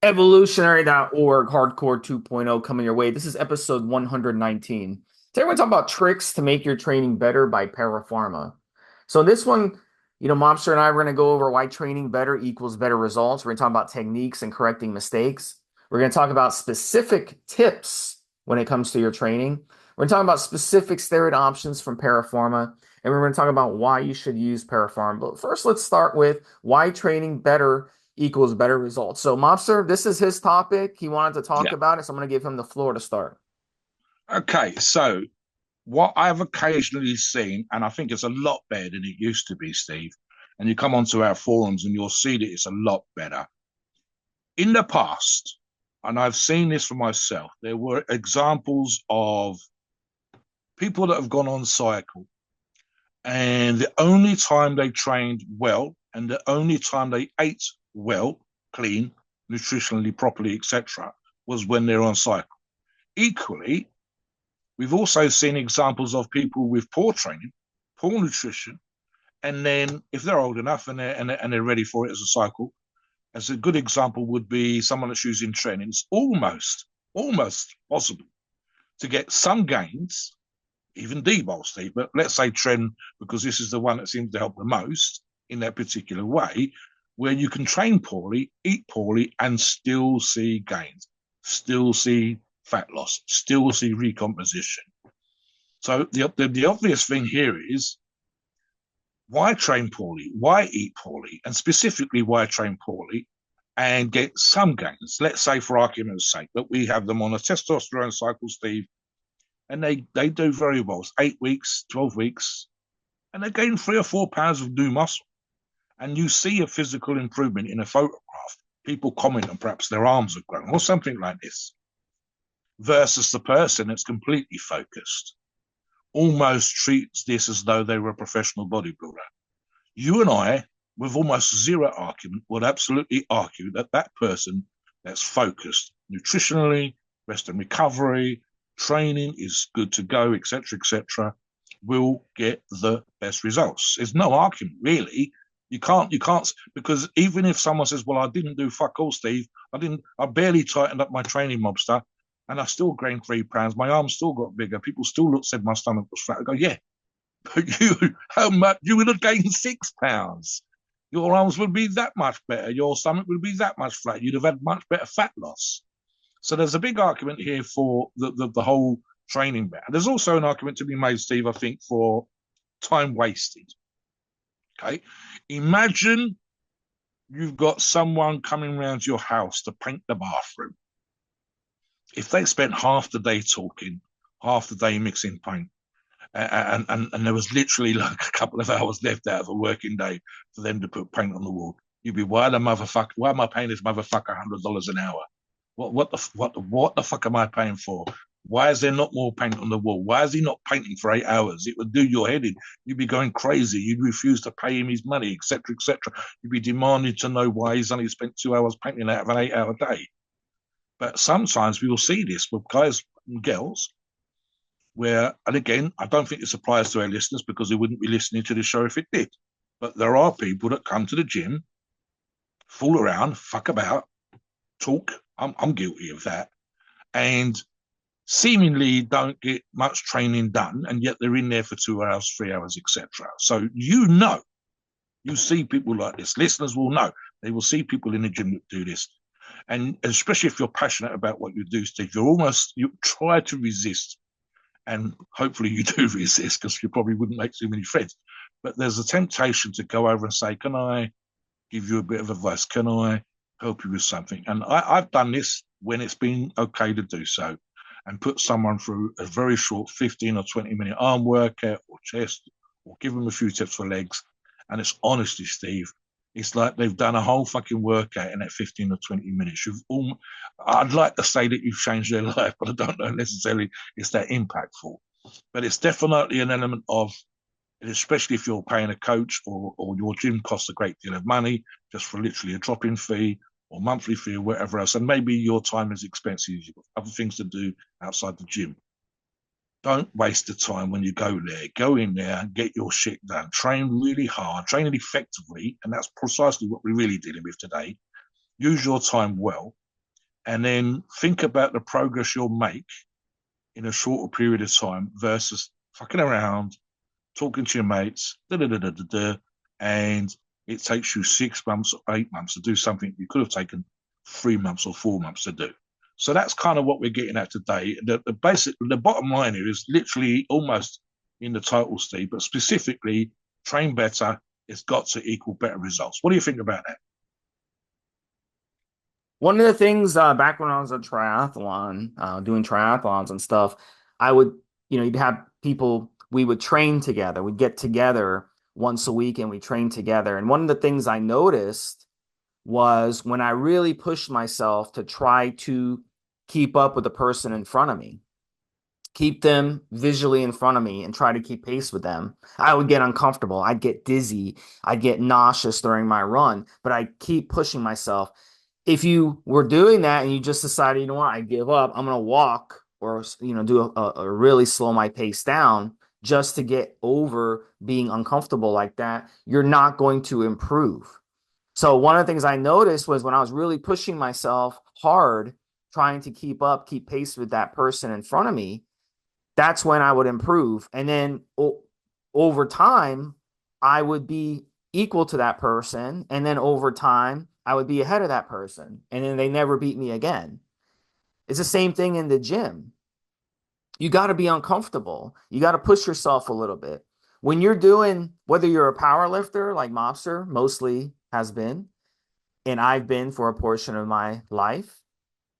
Evolutionary.org Hardcore 2.0 coming your way. This is episode 119. Today we're going to talk about tricks to make your training better by Para Pharma. So in this one, Mobster and I are going to go over why training better equals better results. We're going to talk about techniques and correcting mistakes. We're going to talk about specific tips when it comes to your training. We're going to talk about specific steroid options from Para Pharma, and we're going to talk about why you should use Para Pharma. But first, let's start with why training better equals better results. So, Mobster, this is his topic. He wanted to talk Yeah. about it, so I'm going to give him the floor to start. Okay. So, what I've occasionally seen, and I think it's a lot better than it used to be, Steve, and you come onto our forums and you'll see that it's a lot better. In the past, and I've seen this for myself, there were examples of people that have gone on cycle, and the only time they trained well and the only time they ate well, clean, nutritionally, properly, etc., was when they're on cycle. Equally, we've also seen examples of people with poor training, poor nutrition, and then if they're old enough and they're ready for it as a cycle, as a good example would be someone that's using training. It's almost possible to get some gains, even debulk, Steve, but let's say trend because this is the one that seems to help the most in that particular way, where you can train poorly, eat poorly, and still see gains, still see fat loss, still see recomposition. So the obvious thing here is why train poorly, why eat poorly, and specifically why train poorly and get some gains. Let's say, for argument's sake, that we have them on a testosterone cycle, Steve, and they do very well. It's 8 weeks, 12 weeks, and they gain 3 or 4 pounds of new muscle. And you see a physical improvement in a photograph. People comment on perhaps their arms have grown or something like this, versus the person that's completely focused almost treats this as though they were a professional bodybuilder. You and I, with almost zero argument, would absolutely argue that that person that's focused nutritionally, rest and recovery, training is good to go, etc., will get the best results. There's no argument really. You can't, because even if someone says, "Well, I didn't do fuck all, Steve. I barely tightened up my training, Mobster, and I still gained 3 pounds. My arms still got bigger. People still said my stomach was fat." I go, "Yeah, but how much? You would have gained 6 pounds. Your arms would be that much better. Your stomach would be that much flat. You'd have had much better fat loss." So there's a big argument here for the whole training ban. There's also an argument to be made, Steve, I think, for time wasted. Okay. Imagine you've got someone coming around your house to paint the bathroom. If they spent half the day talking, half the day mixing paint, and there was literally like a couple of hours left out of a working day for them to put paint on the wall, you'd be, why am I paying this motherfucker $100 an hour? What the fuck am I paying for? Why is there not more paint on the wall? Why is he not painting for 8 hours? It would do your head in. You'd be going crazy. You'd refuse to pay him his money, etc., etc. You'd be demanding to know why he's only spent 2 hours painting out of an 8 hour day. But sometimes we will see this with guys and girls where, and again, I don't think this applies to our listeners because they wouldn't be listening to the show if it did. But there are people that come to the gym, fool around, fuck about, talk. I'm guilty of that. And seemingly don't get much training done, and yet they're in there for 2 hours, 3 hours, etc. So you see people like this. Listeners will know. They will see people in the gym that do this. And especially if you're passionate about what you do, Steve, you try to resist. And hopefully you do resist because you probably wouldn't make too many friends. But there's a temptation to go over and say, "Can I give you a bit of advice? Can I help you with something?" And I've done this when it's been okay to do so and put someone through a very short 15 or 20-minute arm workout or chest or give them a few tips for legs. And it's honestly, Steve, it's like they've done a whole fucking workout in that 15 or 20 minutes. I'd like to say that you've changed their life, but I don't know necessarily it's that impactful. But it's definitely an element of, especially if you're paying a coach or your gym costs a great deal of money just for literally a drop-in fee or monthly fee or whatever else, and maybe your time is expensive, you've got other things to do outside the gym. Don't waste the time when you go there. Go in there and get your shit done. Train really hard, train effectively, and that's precisely what we're really dealing with today. Use your time well, and then think about the progress you'll make in a shorter period of time versus fucking around, talking to your mates, and it takes you 6 months or 8 months to do something you could have taken 3 months or 4 months to do. So that's kind of what we're getting at today. The bottom line here is literally almost in the title, Steve, but specifically train better. It's got to equal better results. What do you think about that? One of the things back when I was a triathlon, doing triathlons and stuff, I would, you'd have people, we would train together. We'd get together once a week and we train together. And one of the things I noticed was when I really pushed myself to try to keep up with the person in front of me, keep them visually in front of me and try to keep pace with them, I would get uncomfortable. I'd get dizzy. I'd get nauseous during my run, but I keep pushing myself. If you were doing that and you just decided, you know what, I give up, I'm going to walk or, do a really slow my pace down just to get over being uncomfortable like that, you're not going to improve. So one of the things I noticed was when I was really pushing myself hard, trying to keep up, keep pace with that person in front of me, that's when I would improve. And then over time, I would be equal to that person. And then over time, I would be ahead of that person. And then they never beat me again. It's the same thing in the gym. You got to be uncomfortable. You got to push yourself a little bit. When you're doing, whether you're a power lifter like Mobster mostly has been, and I've been for a portion of my life,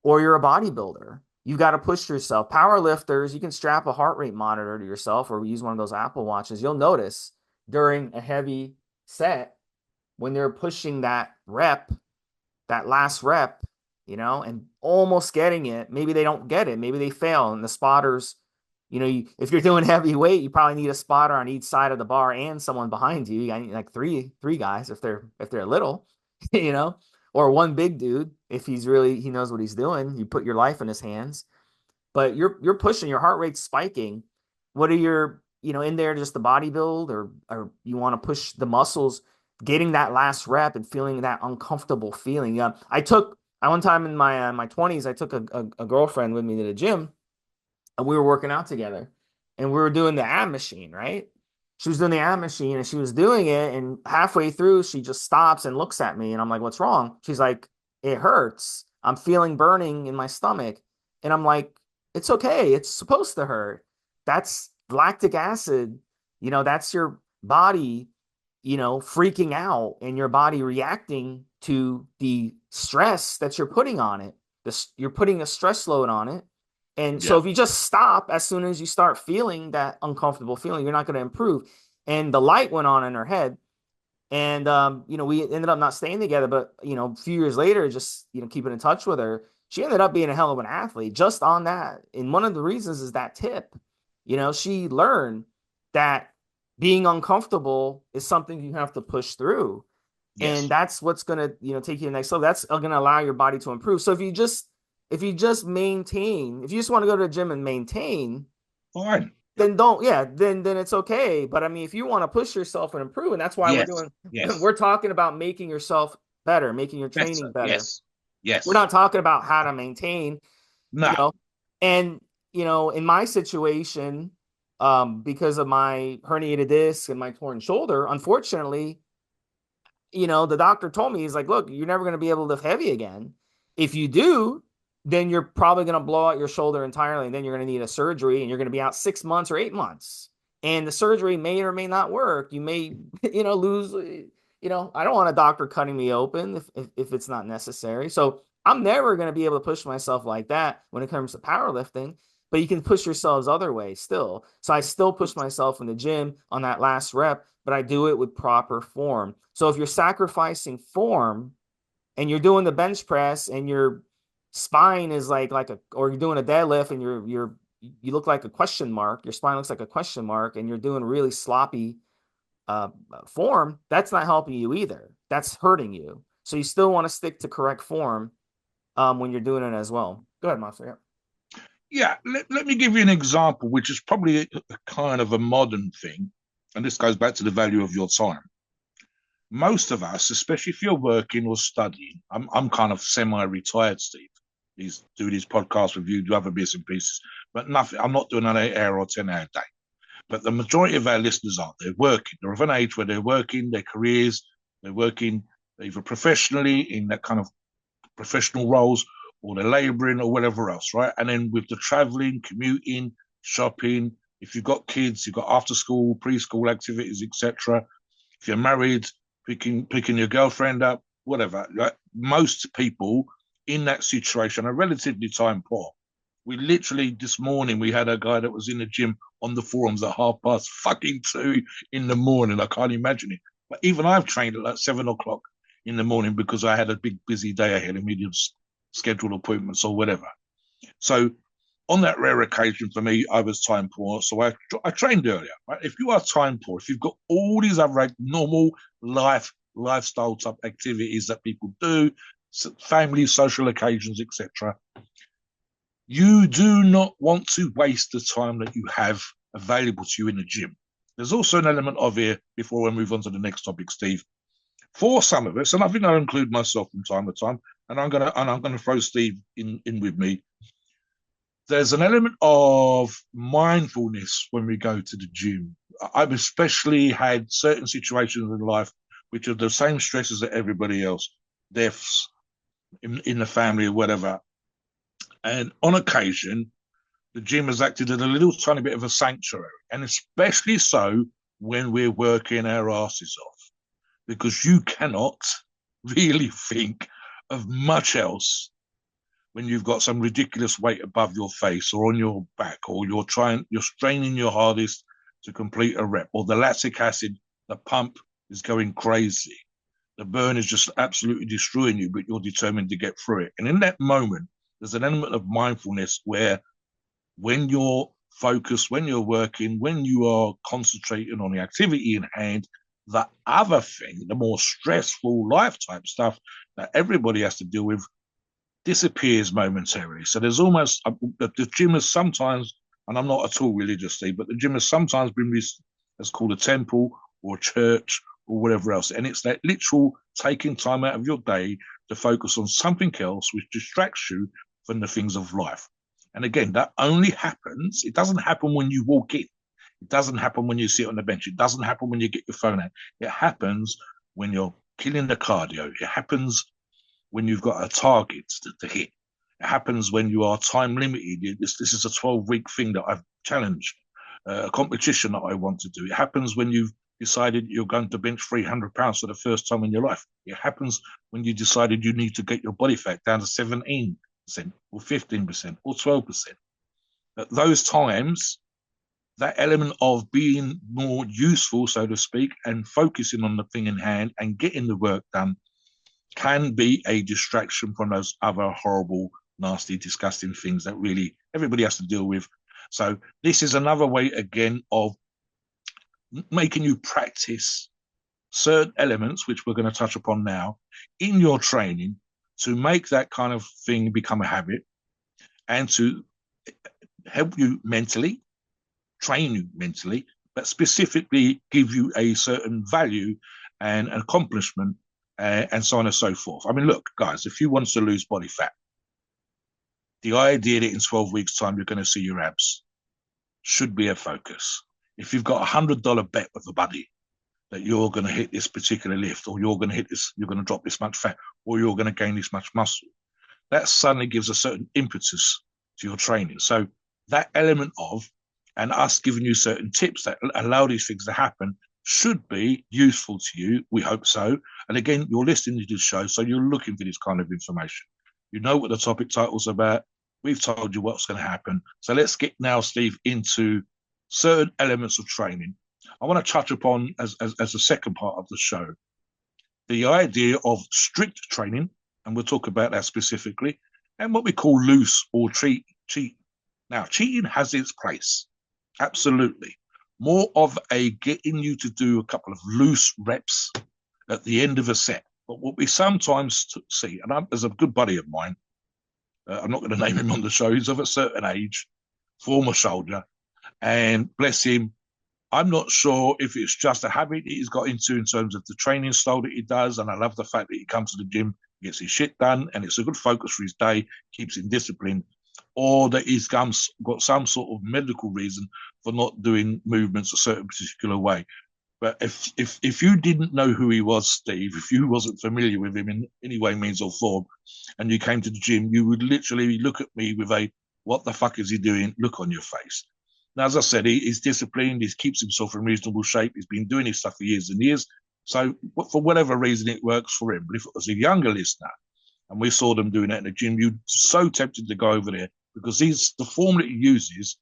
or you're a bodybuilder, you've got to push yourself. Power lifters, you can strap a heart rate monitor to yourself or use one of those Apple Watches. You'll notice during a heavy set when they're pushing that rep, that last rep, and almost getting it. Maybe they don't get it. Maybe they fail. And the spotters, if you're doing heavy weight, you probably need a spotter on each side of the bar and someone behind you. You need like three guys if they're little, or one big dude if he knows what he's doing. You put your life in his hands, but you're pushing, your heart rate's spiking. What are your, in there just the body build or you want to push the muscles, getting that last rep and feeling that uncomfortable feeling. Yeah, I one time in my 20s, I took a girlfriend with me to the gym and we were working out together and we were doing the ab machine, right? She was doing the ab machine and she was doing it. And halfway through, she just stops and looks at me. And I'm like, what's wrong? She's like, it hurts. I'm feeling burning in my stomach. And I'm like, it's okay. It's supposed to hurt. That's lactic acid. That's your body, freaking out and your body reacting to the stress that you're putting on it. You're putting a stress load on it. And so Yeah. if you just stop as soon as you start feeling that uncomfortable feeling, you're not going to improve. And the light went on in her head. And, we ended up not staying together, but, a few years later, just, keeping in touch with her, she ended up being a hell of an athlete just on that. And one of the reasons is that tip. She learned that being uncomfortable is something you have to push through. And Yes. that's what's going to, take you to the next level. That's going to allow your body to improve. So if you just maintain, if you just want to go to the gym and maintain, Fine. then don't, yeah, then it's okay. But I mean, if you want to push yourself and improve, and that's why Yes. Yes. we're talking about making yourself better, making your Better. training better. Yes. We're Yes. not talking about how to maintain, you No. know, and in my situation, because of my herniated disc and my torn shoulder, unfortunately, the doctor told me, he's like, look, you're never going to be able to lift heavy again. If you do, then you're probably going to blow out your shoulder entirely. And then you're going to need a surgery and you're going to be out 6 months or 8 months. And the surgery may or may not work. You may, lose, I don't want a doctor cutting me open if it's not necessary. So I'm never going to be able to push myself like that when it comes to powerlifting, but you can push yourselves other ways still. So I still push myself in the gym on that last rep, but I do it with proper form. So if you're sacrificing form and you're doing the bench press and your spine is or you're doing a deadlift and you look like a question mark, your spine looks like a question mark, and you're doing really sloppy form, that's not helping you either. That's hurting you. So you still want to stick to correct form when you're doing it as well. Go ahead, Master. Yeah. Yeah. Let me give you an example, which is probably a kind of a modern thing. And this goes back to the value of your time. Most of us, especially if you're working or studying, I'm kind of semi-retired, Steve. He's doing his podcast with you, do other bits and pieces, but nothing. I'm not doing an 8 hour or 10 hour day. But the majority of our listeners aren't. They're working. They're of an age where they're working their careers. They're working either professionally in that kind of professional roles, or they're labouring or whatever else, right? And then with the travelling, commuting, shopping, if you've got kids, you've got after school, preschool activities, etc. If you're married, picking your girlfriend up, whatever. Like, most people in that situation are relatively time poor. We literally this morning we had a guy that was in the gym on the forums at 2:30 in the morning. I can't imagine it. But even I've trained at like 7 o'clock in the morning because I had a big busy day ahead of me, scheduled appointments or whatever. So on that rare occasion for me, I was time poor, so I trained earlier. Right? If you are time poor, if you've got all these other normal lifestyle type activities that people do, family, social occasions, etc., you do not want to waste the time that you have available to you in the gym. There's also an element of here, before we move on to the next topic, Steve. For some of us, and I think I'll include myself from time to time, and I'm gonna throw Steve in with me. There's an element of mindfulness when we go to the gym. I've especially had certain situations in life which are the same stresses that everybody else, deaths in the family or whatever. And on occasion, the gym has acted as a little tiny bit of a sanctuary, and especially so when we're working our asses off, because you cannot really think of much else when you've got some ridiculous weight above your face or on your back, or you're straining your hardest to complete a rep, or the lactic acid, the pump is going crazy. The burn is just absolutely destroying you, but you're determined to get through it. And in that moment, there's an element of mindfulness where when you're focused, when you're working, when you are concentrating on the activity in hand, the other thing, the more stressful life type stuff that everybody has to deal with, disappears momentarily. So there's almost the gym has sometimes, and I'm not at all religious, Steve, but the gym has sometimes been as called a temple or a church or whatever else. And it's that literal taking time out of your day to focus on something else which distracts you from the things of life. And again, that only happens, it doesn't happen when you walk in. It doesn't happen when you sit on the bench. It doesn't happen when you get your phone out. It happens when you're killing the cardio. It happens when you've got a target to hit. It happens when you are time limited. This is a 12-week thing that I've challenged, a competition that I want to do. It happens when you've decided you're going to bench 300 pounds for the first time in your life. It happens when you decided you need to get your body fat down to 17% or 15% or 12%. At those times, that element of being more useful, so to speak, and focusing on the thing in hand and getting the work done can be a distraction from those other horrible, nasty, disgusting things that really everybody has to deal with. So this is another way, again, of making you practice certain elements, which we're going to touch upon now, in your training to make that kind of thing become a habit and to help you mentally, train you mentally, but specifically give you a certain value and accomplishment and so on and so forth. I mean, look, guys, if you want to lose body fat, the idea that in 12 weeks' time you're going to see your abs should be a focus. If you've got $100 bet with a buddy that you're going to hit this particular lift, or you're going to hit this, you're going to drop this much fat, or you're going to gain this much muscle, that suddenly gives a certain impetus to your training. So that element of, and us giving you certain tips that allow these things to happen, should be useful to you. We hope so. And again, you're listening to this show, so you're looking for this kind of information. You know what the topic title's about. We've told you what's going to happen. So let's get now, Steve, into certain elements of training. I want to touch upon, as a second part of the show, the idea of strict training, and we'll talk about that specifically, and what we call loose or cheat. Now, cheating has its place, absolutely. More of a getting you to do a couple of loose reps at the end of a set. But what we sometimes see, and there's a good buddy of mine, I'm not going to name him on the show, he's of a certain age, former soldier, and bless him, I'm not sure if it's just a habit that he's got into in terms of the training style that he does, and I love the fact that he comes to the gym gets his shit done, and it's a good focus for his day, keeps him disciplined, or that he's got some sort of medical reason for not doing movements a certain particular way. But if you didn't know who he was, Steve, if you wasn't familiar with him in any way, means, or form, and you came to the gym, you would literally look at me with a "what the fuck is he doing?" look on your face. Now, as I said, he's disciplined. He keeps himself in reasonable shape. He's been doing his stuff for years and years. So for whatever reason, it works for him. But if it was a younger listener and we saw them doing it in the gym, you'd so tempted to go over there because the form that he uses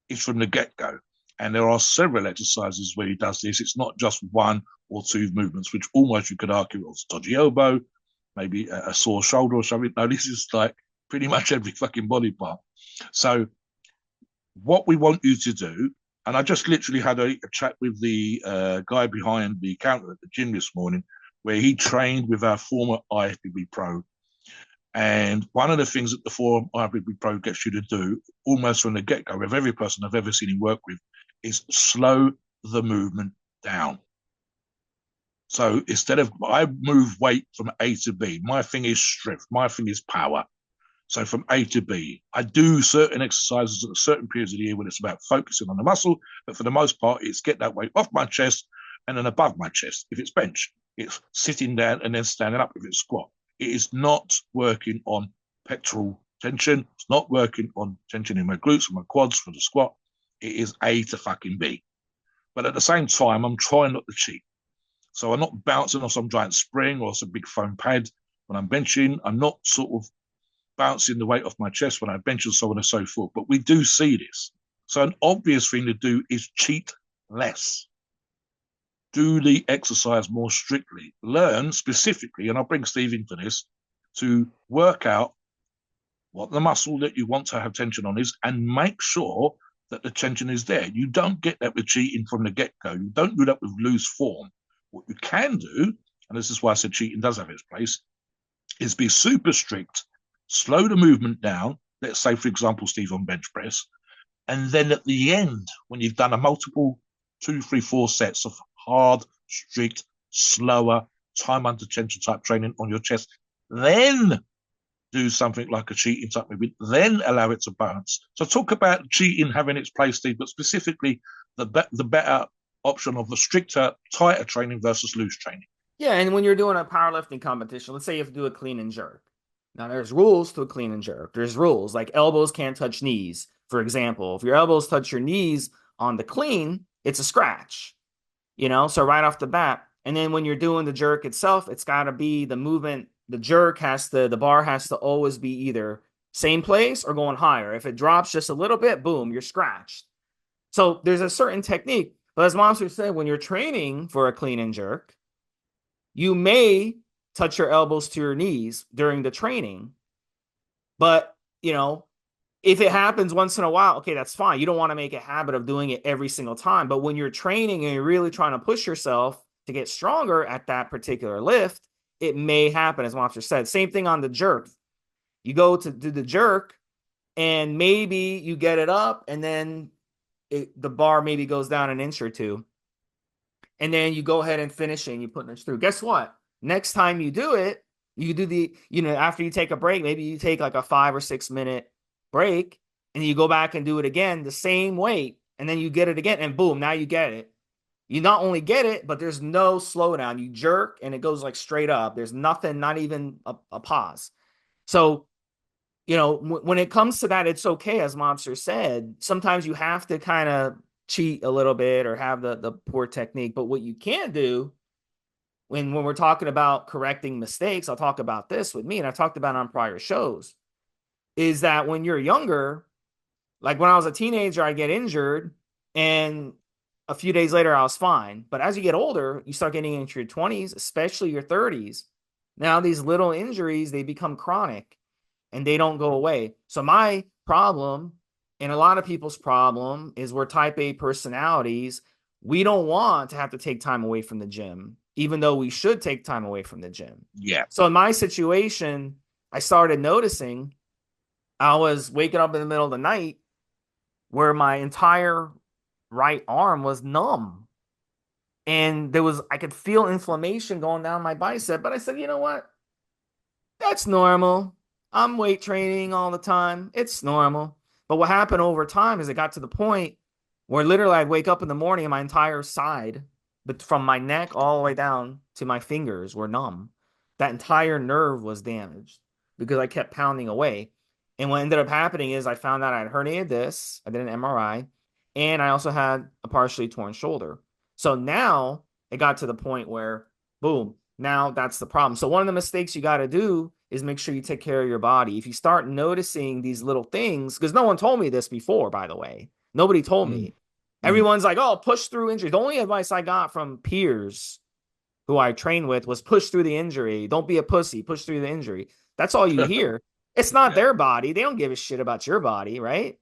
is from the get-go. And there are several exercises where he does this. It's not just one or two movements, which almost you could argue was dodgy elbow, maybe a sore shoulder or something. No, this is like pretty much every fucking body part. So what we want you to do, and I just literally had a chat with the guy behind the counter at the gym this morning, where he trained with our former IFBB pro. And one of the things that the former IFBB pro gets you to do, almost from the get-go, with every person I've ever seen him work with, is slow the movement down. So instead of I move weight from A to B, my thing is strength, my thing is power. So from A to B, I do certain exercises at certain periods of the year when it's about focusing on the muscle, but for the most part, it's get that weight off my chest and then above my chest. If it's bench, it's sitting down and then standing up if it's squat. It is not working on pectoral tension. It's not working on tension in my glutes and my quads for the squat. It is A to fucking B. But at the same time, I'm trying not to cheat. So I'm not bouncing off some giant spring or some big foam pad when I'm benching. I'm not sort of bouncing the weight off my chest when I bench and so on and so forth. But we do see this. So an obvious thing to do is cheat less. Do the exercise more strictly. Learn specifically, and I'll bring Steve into this, to work out what the muscle that you want to have tension on is and make sure that the tension is there. You don't get that with cheating from the get-go. You don't do that with loose form. What you can do, and this is why I said cheating does have its place, is be super strict, slow the movement down. Let's say, for example, Steve on bench press. And then at the end, when you've done a multiple 2, 3, 4 sets of hard, strict, slower, time under tension type training on your chest, then do something like a cheating type movement, then allow it to bounce. So talk about cheating having its place, Steve, but specifically the better option of the stricter, tighter training versus loose training. Yeah, and when you're doing a powerlifting competition, let's say you have to do a clean and jerk. Now, there's rules to a clean and jerk. There's rules like elbows can't touch knees. For example, if your elbows touch your knees on the clean, it's a scratch, so right off the bat. And then when you're doing the jerk itself, it's got to be the movement. The bar has to always be either same place or going higher. If it drops just a little bit, boom, you're scratched. So there's a certain technique. But as Mobster said, when you're training for a clean and jerk, you may touch your elbows to your knees during the training. But, if it happens once in a while, okay, that's fine. You don't want to make a habit of doing it every single time. But when you're training and you're really trying to push yourself to get stronger at that particular lift, it may happen, as Mobster said. Same thing on the jerk. You go to do the jerk, and maybe you get it up, and then the bar maybe goes down an inch or two. And then you go ahead and finish it, and you put it through. Guess what? Next time you do it, you do after you take a break, maybe you take like a 5 or 6 minute break, and you go back and do it again, the same weight, and then you get it again, and boom, now you get it. You not only get it, but there's no slowdown. You jerk, and it goes like straight up. There's nothing, not even a pause. So, when it comes to that, it's okay, as Mobster said. Sometimes you have to kind of cheat a little bit or have the poor technique. But what you can do when we're talking about correcting mistakes, I'll talk about this with me, and I've talked about it on prior shows, is that when you're younger, like when I was a teenager, I get injured, and a few days later, I was fine. But as you get older, you start getting into your 20s, especially your 30s. Now, these little injuries, they become chronic, and they don't go away. So my problem, and a lot of people's problem, is we're type A personalities. We don't want to have to take time away from the gym, even though we should take time away from the gym. Yeah. So in my situation, I started noticing I was waking up in the middle of the night where my entire right arm was numb. And I could feel inflammation going down my bicep. But I said, you know what? That's normal. I'm weight training all the time. It's normal. But what happened over time is it got to the point where literally I'd wake up in the morning and my entire side, but from my neck all the way down to my fingers were numb. That entire nerve was damaged because I kept pounding away. And what ended up happening is I found out I had herniated disc. I did an MRI, and I also had a partially torn shoulder. So now it got to the point where, boom, now that's the problem. So one of the mistakes you got to do is make sure you take care of your body. If you start noticing these little things, because no one told me this before, by the way, nobody told Mm, me. mm. Everyone's like, oh, push through injury. The only advice I got from peers who I trained with was push through the injury. Don't be a pussy, push through the injury. That's all you hear. It's not Yeah. their body. They don't give a shit about your body, right?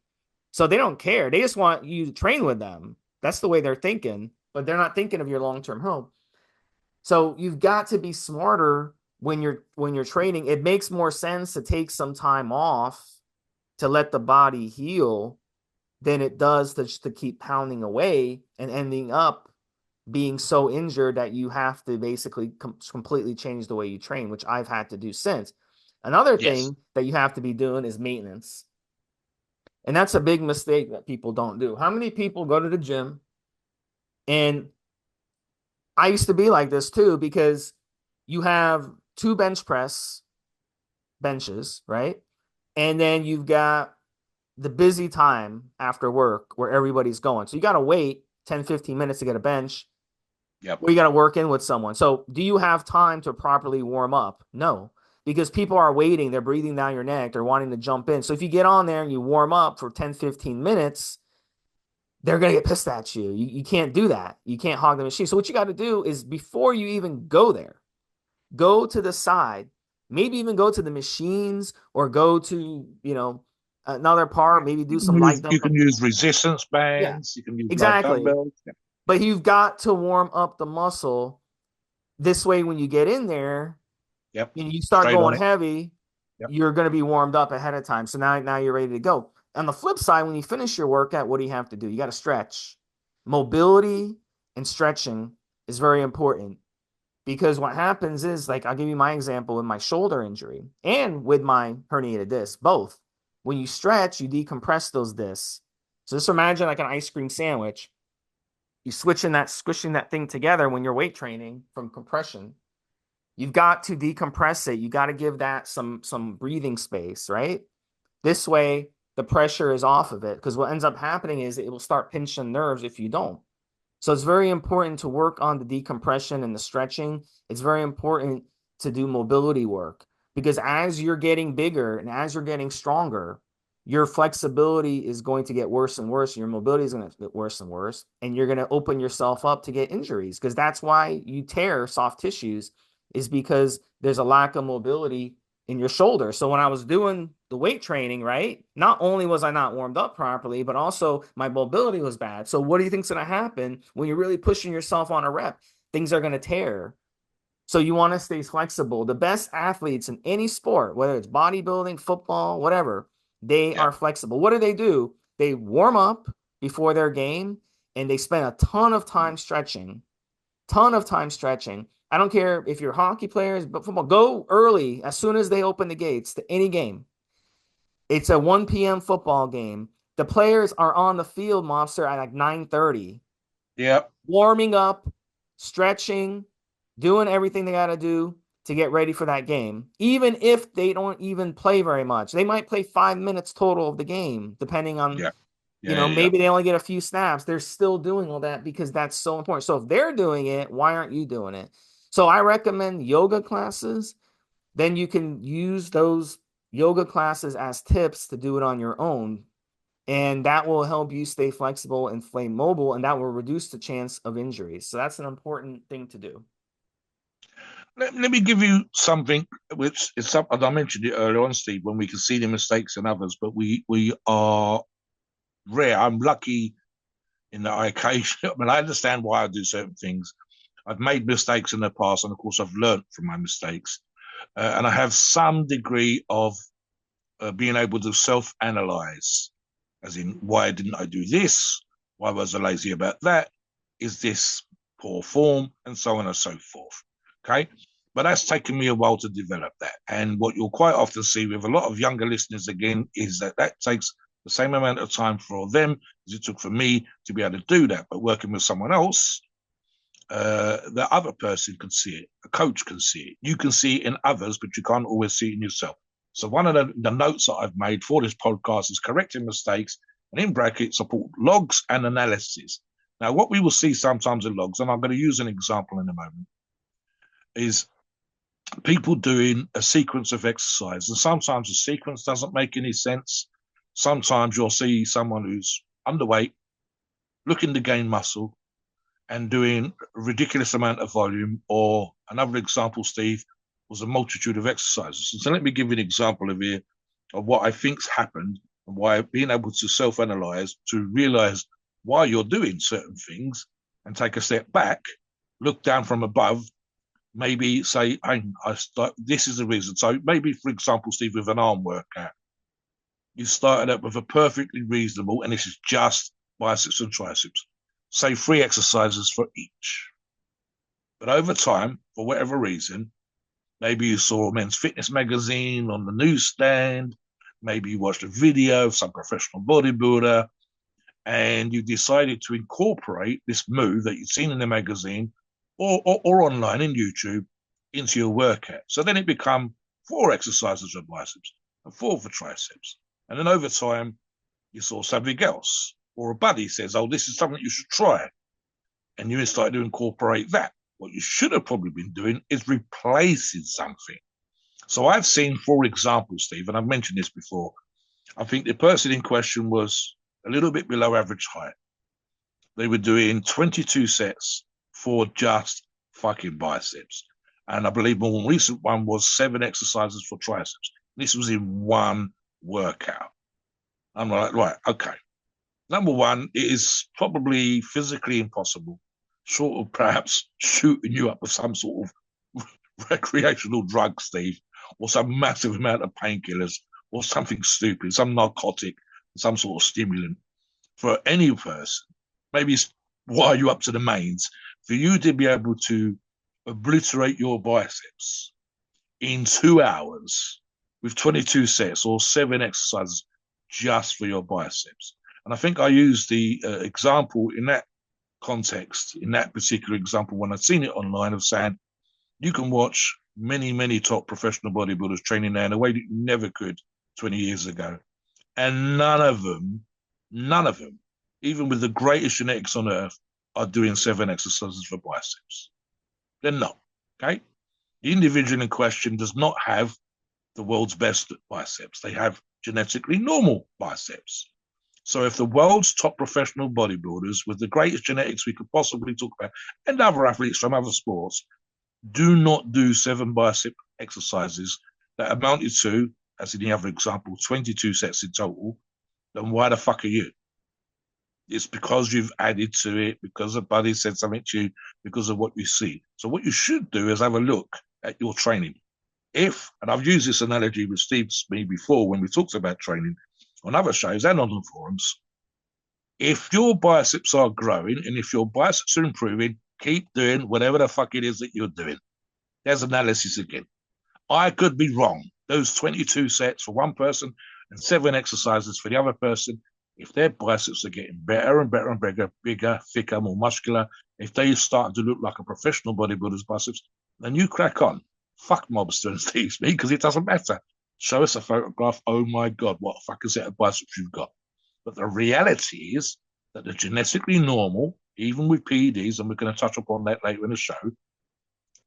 So they don't care. They just want you to train with them. That's the way they're thinking, but they're not thinking of your long-term health. So you've got to be smarter when you're training. It makes more sense to take some time off to let the body heal than it does to keep pounding away and ending up being so injured that you have to basically completely change the way you train, which I've had to do since. Another Yes. thing that you have to be doing is maintenance. And that's a big mistake that people don't do. How many people go to the gym? And I used to be like this too, because you have two bench press benches, right? And then you've got the busy time after work where everybody's going. So you got to wait 10, 15 minutes to get a bench Yep. where you got to work in with someone. So do you have time to properly warm up? No, because people are waiting. They're breathing down your neck. They're wanting to jump in. So if you get on there and you warm up for 10, 15 minutes, they're going to get pissed at you. You can't do that. You can't hog the machine. So what you got to do is before you even go there, go to the side, maybe even go to the machines or go to, another part, maybe do some light You dumbbell. can use resistance Yeah, bands. You can use light exactly. dumbbells. Yeah. But you've got to warm up the muscle. This way, when you get in there Yep. and you start Straight on going it. heavy, Yep. you're going to be warmed up ahead of time. So now you're ready to go. On the flip side, when you finish your workout, what do you have to do? You got to stretch. Mobility and stretching is very important. Because what happens is, like, I'll give you my example with my shoulder injury and with my herniated disc, both. When you stretch, you decompress those discs. So just imagine like an ice cream sandwich. You squishing that thing together when you're weight training from compression. You've got to decompress it. You got to give that some breathing space, right? This way, the pressure is off of it. Because what ends up happening is it will start pinching nerves if you don't. So it's very important to work on the decompression and the stretching. It's very important to do mobility work because as you're getting bigger and as you're getting stronger, your flexibility is going to get worse and worse. Your mobility is going to get worse and worse. And you're going to open yourself up to get injuries because that's why you tear soft tissues, is because there's a lack of mobility in your shoulder. So when I was doing the weight training, right, not only was I not warmed up properly, but also my mobility was bad. So what do you think's going to happen when you're really pushing yourself on a rep? Things are going to tear. So you want to stay flexible. The best athletes in any sport, whether it's bodybuilding, football, whatever, they are Yep. flexible. What do? They warm up before their game and they spend a ton of time stretching. Ton of time stretching. I don't care if you're hockey players, but football, go early as soon as they open the gates to any game. It's a 1 p.m. football game. The players are on the field, Mobster, at like 9:30, Yep. warming up, stretching, doing everything they got to do to get ready for that game. Even if they don't even play very much, they might play 5 minutes total of the game, depending on, Yeah. Yeah. Yeah. maybe they only get a few snaps. They're still doing all that because that's so important. So if they're doing it, why aren't you doing it? So I recommend yoga classes. Then you can use those yoga classes as tips to do it on your own. And that will help you stay flexible and stay mobile, and that will reduce the chance of injuries. So that's an important thing to do. Let me give you something which is something I mentioned it earlier on, Steve, when we can see the mistakes in others, but we are rare. I'm lucky in that I occasionally, I mean, I understand why I do certain things. I've made mistakes in the past, and of course, I've learned from my mistakes. And I have some degree of being able to self analyze, as in, why didn't I do this? Why was I lazy about that? Is this poor form? And so on and so forth. Okay. But that's taken me a while to develop that. And what you'll quite often see with a lot of younger listeners again is that that takes the same amount of time for them as it took for me to be able to do that. But working with someone else, the other person can see it. A coach can see it. You can see it in others, but you can't always see it in yourself. So one of the notes that I've made for this podcast is correcting mistakes, and in brackets, I put logs and analysis. Now, what we will see sometimes in logs, and I'm going to use an example in a moment, is people doing a sequence of exercise. And sometimes the sequence doesn't make any sense. Sometimes you'll see someone who's underweight, looking to gain muscle, and doing a ridiculous amount of volume. Or another example, Steve, was a multitude of exercises. So let me give you an example of here of what I think's happened and why being able to self-analyze, to realize why you're doing certain things and take a step back, look down from above, maybe say, this is the reason. So maybe, for example, Steve, with an arm workout, you started up with a perfectly reasonable, and this is just biceps and triceps, say 3 exercises for each. But over time, for whatever reason, maybe you saw a Men's Fitness magazine on the newsstand, maybe you watched a video of some professional bodybuilder, and you decided to incorporate this move that you'd seen in the magazine or online in YouTube into your workout. So then it become 4 exercises for biceps and 4 for triceps. And then over time, you saw something else, or a buddy says, oh, this is something you should try. And you started to incorporate that. What you should have probably been doing is replacing something. So I've seen, for example, Steve, and I've mentioned this before, I think the person in question was a little bit below average height. They were doing 22 sets for just fucking biceps. And I believe the more recent one was 7 exercises for triceps. This was in one workout. I'm like, right, okay. Number one, it is probably physically impossible, short of perhaps shooting you up with some sort of recreational drug, Steve, or some massive amount of painkillers, or something stupid, some narcotic, some sort of stimulant for any person. Maybe wire you up to the mains for you to be able to obliterate your biceps in 2 hours with 22 sets or 7 exercises just for your biceps. And I think I used the example in that context, in that particular example, when I'd seen it online, of saying you can watch many, many top professional bodybuilders training now in a way that you never could 20 years ago. And none of them, even with the greatest genetics on earth, are doing 7 exercises for biceps. They're not, okay? The individual in question does not have the world's best biceps. They have genetically normal biceps. So if the world's top professional bodybuilders with the greatest genetics we could possibly talk about, and other athletes from other sports, do not do 7 bicep exercises that amounted to, as in the other example, 22 sets in total, then why the fuck are you? It's because you've added to it, because a buddy said something to you, because of what you see. So what you should do is have a look at your training. If, and I've used this analogy with Stevesmi before when we talked about training on other shows and on the forums, if your biceps are growing and if your biceps are improving, keep doing whatever the fuck it is that you're doing. There's analysis again. I could be wrong. Those 22 sets for one person and 7 exercises for the other person, if their biceps are getting better and better and bigger, thicker, more muscular, if they start to look like a professional bodybuilder's biceps, then you crack on. Fuck Mobster and Stevesmi, because it doesn't matter. Show us a photograph. Oh my God, what a fucking set of biceps you've got. But the reality is that the genetically normal, even with PEDs, and we're going to touch upon that later in the show,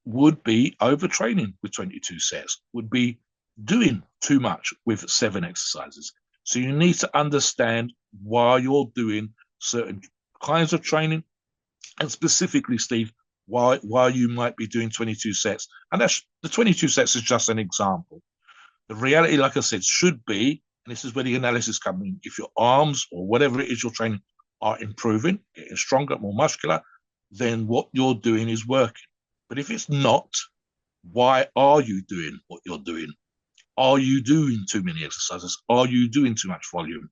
would be overtraining with 22 sets, would be doing too much with 7 exercises. So you need to understand why you're doing certain kinds of training, and specifically, Steve, why you might be doing 22 sets. And that's the 22 sets is just an example. The reality, like I said, should be, and this is where the analysis comes in, if your arms or whatever it is you're training are improving, getting stronger, more muscular, then what you're doing is working. But if it's not, why are you doing what you're doing? Are you doing too many exercises? Are you doing too much volume?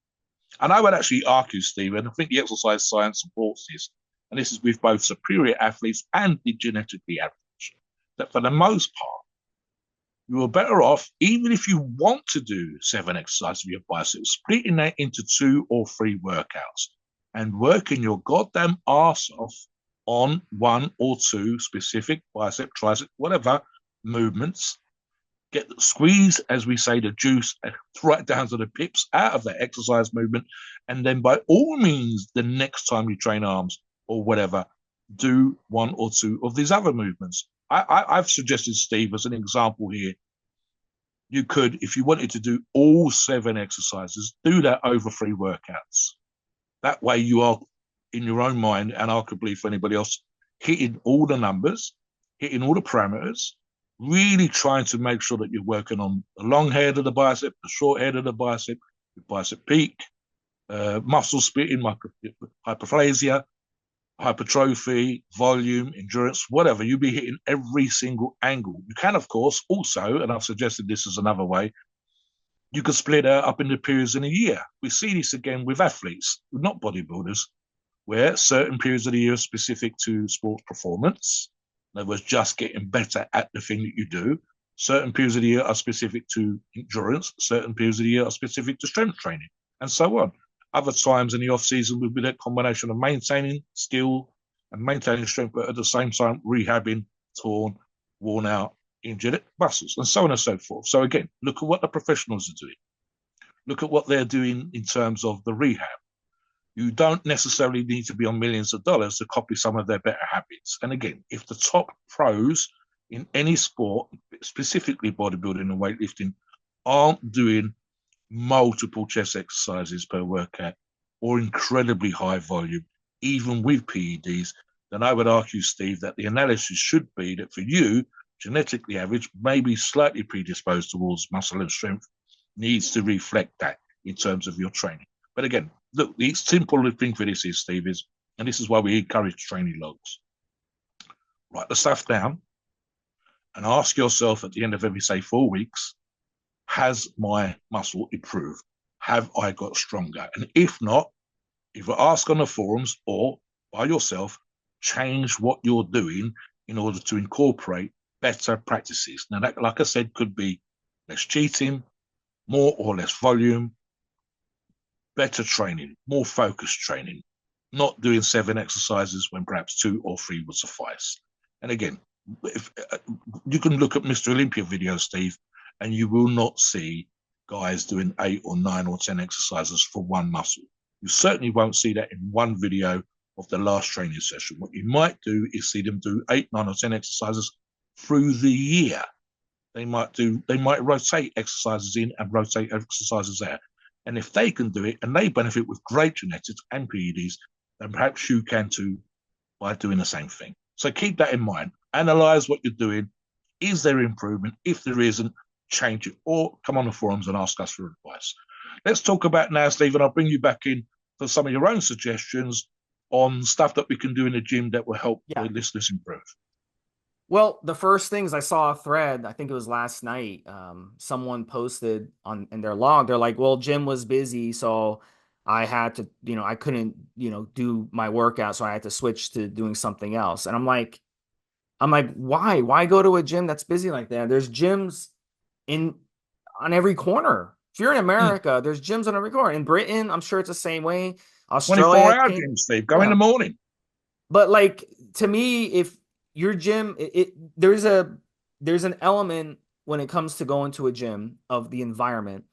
And I would actually argue, Stephen, I think the exercise science supports this, and this is with both superior athletes and the genetically average, that for the most part, you are better off, even if you want to do 7 exercises of your biceps, splitting that into 2 or 3 workouts and working your goddamn ass off on 1 or 2 specific bicep, tricep, whatever movements. Get squeeze, as we say, the juice right down to the pips out of that exercise movement. And then by all means, the next time you train arms or whatever, do 1 or 2 of these other movements. I've suggested, Steve, as an example here, you could, if you wanted to do all 7 exercises, do that over 3 workouts. That way you are, in your own mind, and arguably for anybody else, hitting all the numbers, hitting all the parameters, really trying to make sure that you're working on the long head of the bicep, the short head of the bicep peak, muscle splitting, hyperplasia, hypertrophy, volume, endurance, whatever. You'll be hitting every single angle. You can, of course, also, and I've suggested this as another way, you could split it up into periods in a year. We see this again with athletes, not bodybuilders, where certain periods of the year are specific to sports performance. In other words, just getting better at the thing that you do. Certain periods of the year are specific to endurance. Certain periods of the year are specific to strength training, and so on. Other times in the off season will be that combination of maintaining skill and maintaining strength, but at the same time rehabbing torn, worn out, injured muscles, and so on and so forth. So again, look at what the professionals are doing. Look at what they're doing in terms of the rehab. You don't necessarily need to be on millions of dollars to copy some of their better habits. And again, if the top pros in any sport, specifically bodybuilding and weightlifting, aren't doing multiple chest exercises per workout or incredibly high volume, even with PEDs, then I would argue, Steve, that the analysis should be that for you, genetically average, maybe slightly predisposed towards muscle and strength, needs to reflect that in terms of your training. But again, look, the simple thing for this is, Steve, is, and this is why we encourage training logs. Write the stuff down and ask yourself at the end of every, say, 4 weeks, has my muscle improved? Have I got stronger? And if not, either ask on the forums or by yourself, change what you're doing in order to incorporate better practices. Now, that, like I said, could be less cheating, more or less volume, better training, more focused training, not doing 7 exercises when perhaps 2 or 3 would suffice. And again, if you can look at Mr. Olympia videos, Steve, and you will not see guys doing 8 or 9 or 10 exercises for one muscle. You certainly won't see that in one video of the last training session. What you might do is see them do 8, 9 or 10 exercises through the year. They might rotate exercises in and rotate exercises out. And if they can do it and they benefit with great genetics and PEDs, then perhaps you can too by doing the same thing. So keep that in mind. Analyze what you're doing. Is there improvement? If there isn't, change it, or come on the forums and ask us for advice. Let's talk about now, Stephen. I'll bring you back in for some of your own suggestions on stuff that we can do in the gym that will help the listeners improve. Well, the first things I saw a thread, I think it was last night, someone posted in their log, they're like, well, gym was busy, so I had to, I couldn't, do my workout, so I had to switch to doing something else. And I'm like, why? Why go to a gym that's busy like that? There's gyms on every corner. If you're in America, there's gyms on every corner. In Britain, I'm sure it's the same way. Australia, 24-hour gyms, Steve. Go in the morning. But like, to me, if your gym, there's an element when it comes to going to a gym of the environment.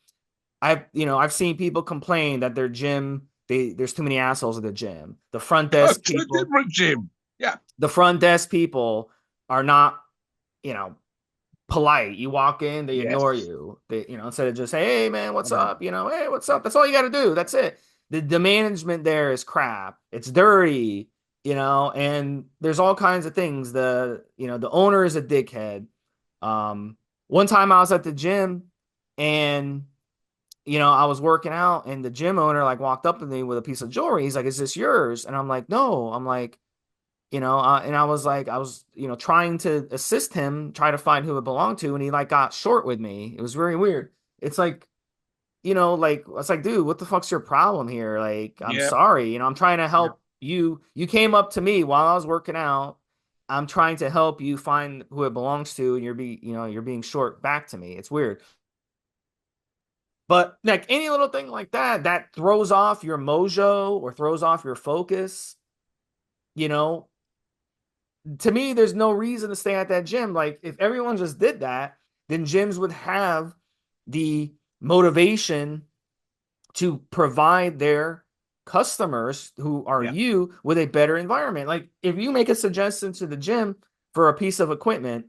I've seen people complain that their gym, there's too many assholes at the gym. The front desk people, different gym. Yeah. The front desk people are not, polite. You walk in, they ignore you. They, instead of just, hey man, what's up? Hey, what's up? That's all you got to do. That's it. The management there is crap. It's dirty, and there's all kinds of things. The owner is a dickhead. One time I was at the gym and, I was working out and the gym owner like walked up to me with a piece of jewelry. He's like, is this yours? And I'm like, no. I'm like, and I was, trying to assist him, try to find who it belonged to. And he like got short with me. It was very weird. It's like, it's like, dude, what the fuck's your problem here? Like, I'm sorry, I'm trying to help you. You came up to me while I was working out I'm trying to help you find who it belongs to, and you're being short back to me. It's weird. But like any little thing like that, that throws off your mojo or throws off your focus, you know, to me, there's no reason to stay at that gym. Like if everyone just did that, then gyms would have the motivation to provide their customers who are Yeah. you with a better environment. Like if you make a suggestion to the gym for a piece of equipment